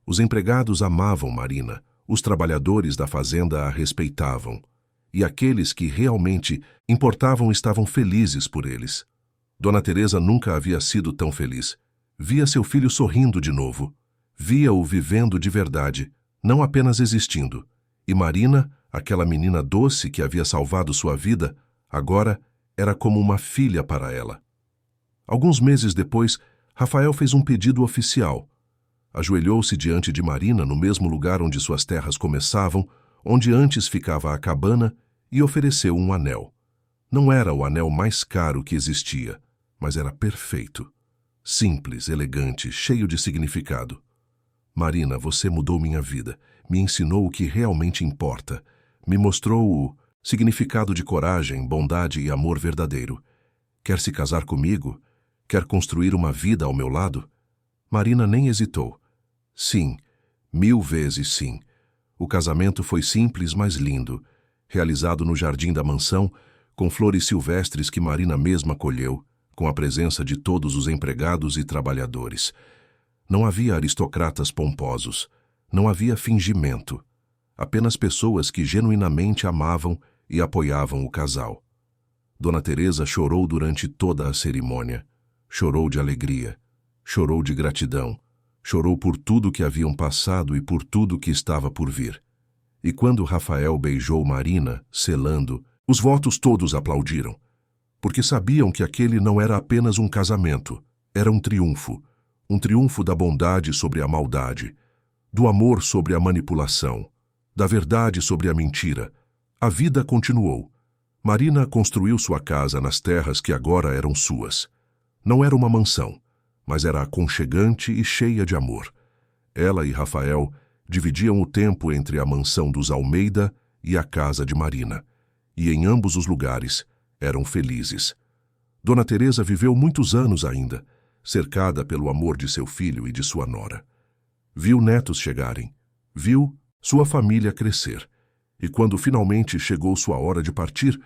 Os empregados amavam Marina, os trabalhadores da fazenda a respeitavam, e aqueles que realmente importavam estavam felizes por eles. Dona Teresa nunca havia sido tão feliz. Via seu filho sorrindo de novo. Via-o vivendo de verdade, não apenas existindo. E Marina, aquela menina doce que havia salvado sua vida, agora era como uma filha para ela. Alguns meses depois, Rafael fez um pedido oficial. Ajoelhou-se diante de Marina no mesmo lugar onde suas terras começavam, onde antes ficava a cabana, e ofereceu um anel. Não era o anel mais caro que existia, mas era perfeito. Simples, elegante, cheio de significado. Marina, você mudou minha vida, me ensinou o que realmente importa, me mostrou o significado de coragem, bondade e amor verdadeiro. Quer se casar comigo? Quer construir uma vida ao meu lado? Marina nem hesitou. Sim, 1000 vezes sim. O casamento foi simples, mas lindo, realizado no jardim da mansão, com flores silvestres que Marina mesma colheu, com a presença de todos os empregados e trabalhadores. Não havia aristocratas pomposos, não havia fingimento, apenas pessoas que genuinamente amavam e apoiavam o casal. Dona Teresa chorou durante toda a cerimônia. Chorou de alegria, chorou de gratidão, chorou por tudo que haviam passado e por tudo que estava por vir. E quando Rafael beijou Marina, selando, os votos todos aplaudiram, porque sabiam que aquele não era apenas um casamento, era um triunfo da bondade sobre a maldade, do amor sobre a manipulação, da verdade sobre a mentira. A vida continuou. Marina construiu sua casa nas terras que agora eram suas. Não era uma mansão, mas era aconchegante e cheia de amor. Ela e Rafael dividiam o tempo entre a mansão dos Almeida e a casa de Marina, e em ambos os lugares eram felizes. Dona Teresa viveu muitos anos ainda, cercada pelo amor de seu filho e de sua nora. Viu netos chegarem. Viu sua família crescer. E quando finalmente chegou sua hora de partir,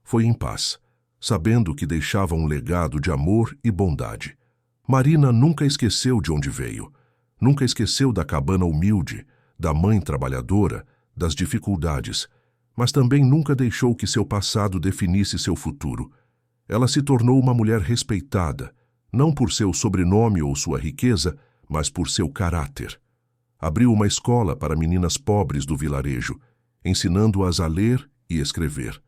foi em paz, sabendo que deixava um legado de amor e bondade. Marina nunca esqueceu de onde veio. Nunca esqueceu da cabana humilde, da mãe trabalhadora, das dificuldades, mas também nunca deixou que seu passado definisse seu futuro. Ela se tornou uma mulher respeitada, não por seu sobrenome ou sua riqueza, mas por seu caráter. Abriu uma escola para meninas pobres do vilarejo, ensinando-as a ler e escrever.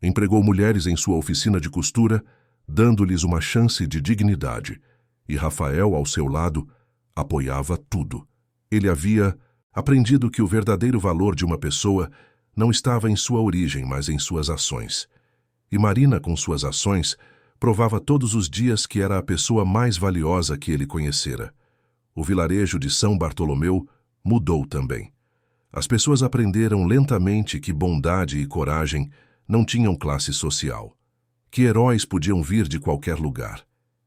Empregou mulheres em sua oficina de costura, dando-lhes uma chance de dignidade. E Rafael, ao seu lado, apoiava tudo. Ele havia aprendido que o verdadeiro valor de uma pessoa não estava em sua origem, mas em suas ações. E Marina, com suas ações, provava todos os dias que era a pessoa mais valiosa que ele conhecera. O vilarejo de São Bartolomeu mudou também. As pessoas aprenderam lentamente que bondade e coragem não tinham classe social, que heróis podiam vir de qualquer lugar,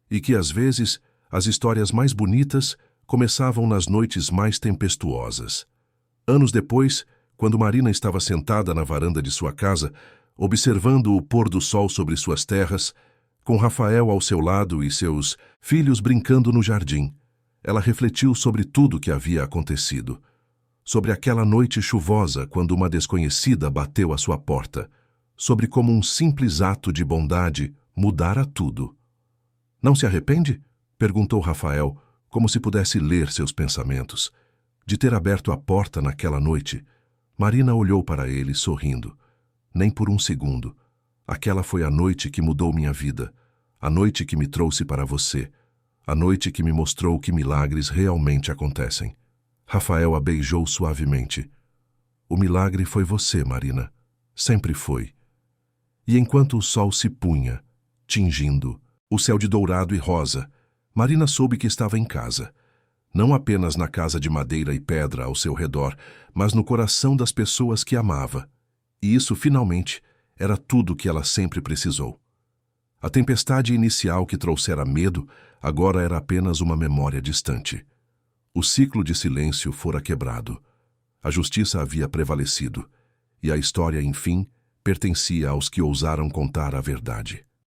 e que, às vezes, as histórias mais bonitas começavam nas noites mais tempestuosas. Anos depois, quando Marina estava sentada na varanda de sua casa, observando o pôr do sol sobre suas terras, com Rafael ao seu lado e seus filhos brincando no jardim, ela refletiu sobre tudo que havia acontecido. Sobre aquela noite chuvosa quando uma desconhecida bateu à sua porta, sobre como um simples ato de bondade mudara tudo. Não se arrepende? Perguntou Rafael, como se pudesse ler seus pensamentos. De ter aberto a porta naquela noite, Marina olhou para ele, sorrindo. Nem por um segundo. Aquela foi a noite que mudou minha vida, a noite que me trouxe para você, a noite que me mostrou que milagres realmente acontecem. Rafael a beijou suavemente. O milagre foi você, Marina. Sempre foi. E enquanto o sol se punha, tingindo o céu de dourado e rosa, Marina soube que estava em casa. Não apenas na casa de madeira e pedra ao seu redor, mas no coração das pessoas que amava. E isso, finalmente, era tudo que ela sempre precisou. A tempestade inicial que trouxera medo agora era apenas uma memória distante. O ciclo de silêncio fora quebrado. A justiça havia prevalecido. E a história, enfim, pertencia aos que ousaram contar a verdade.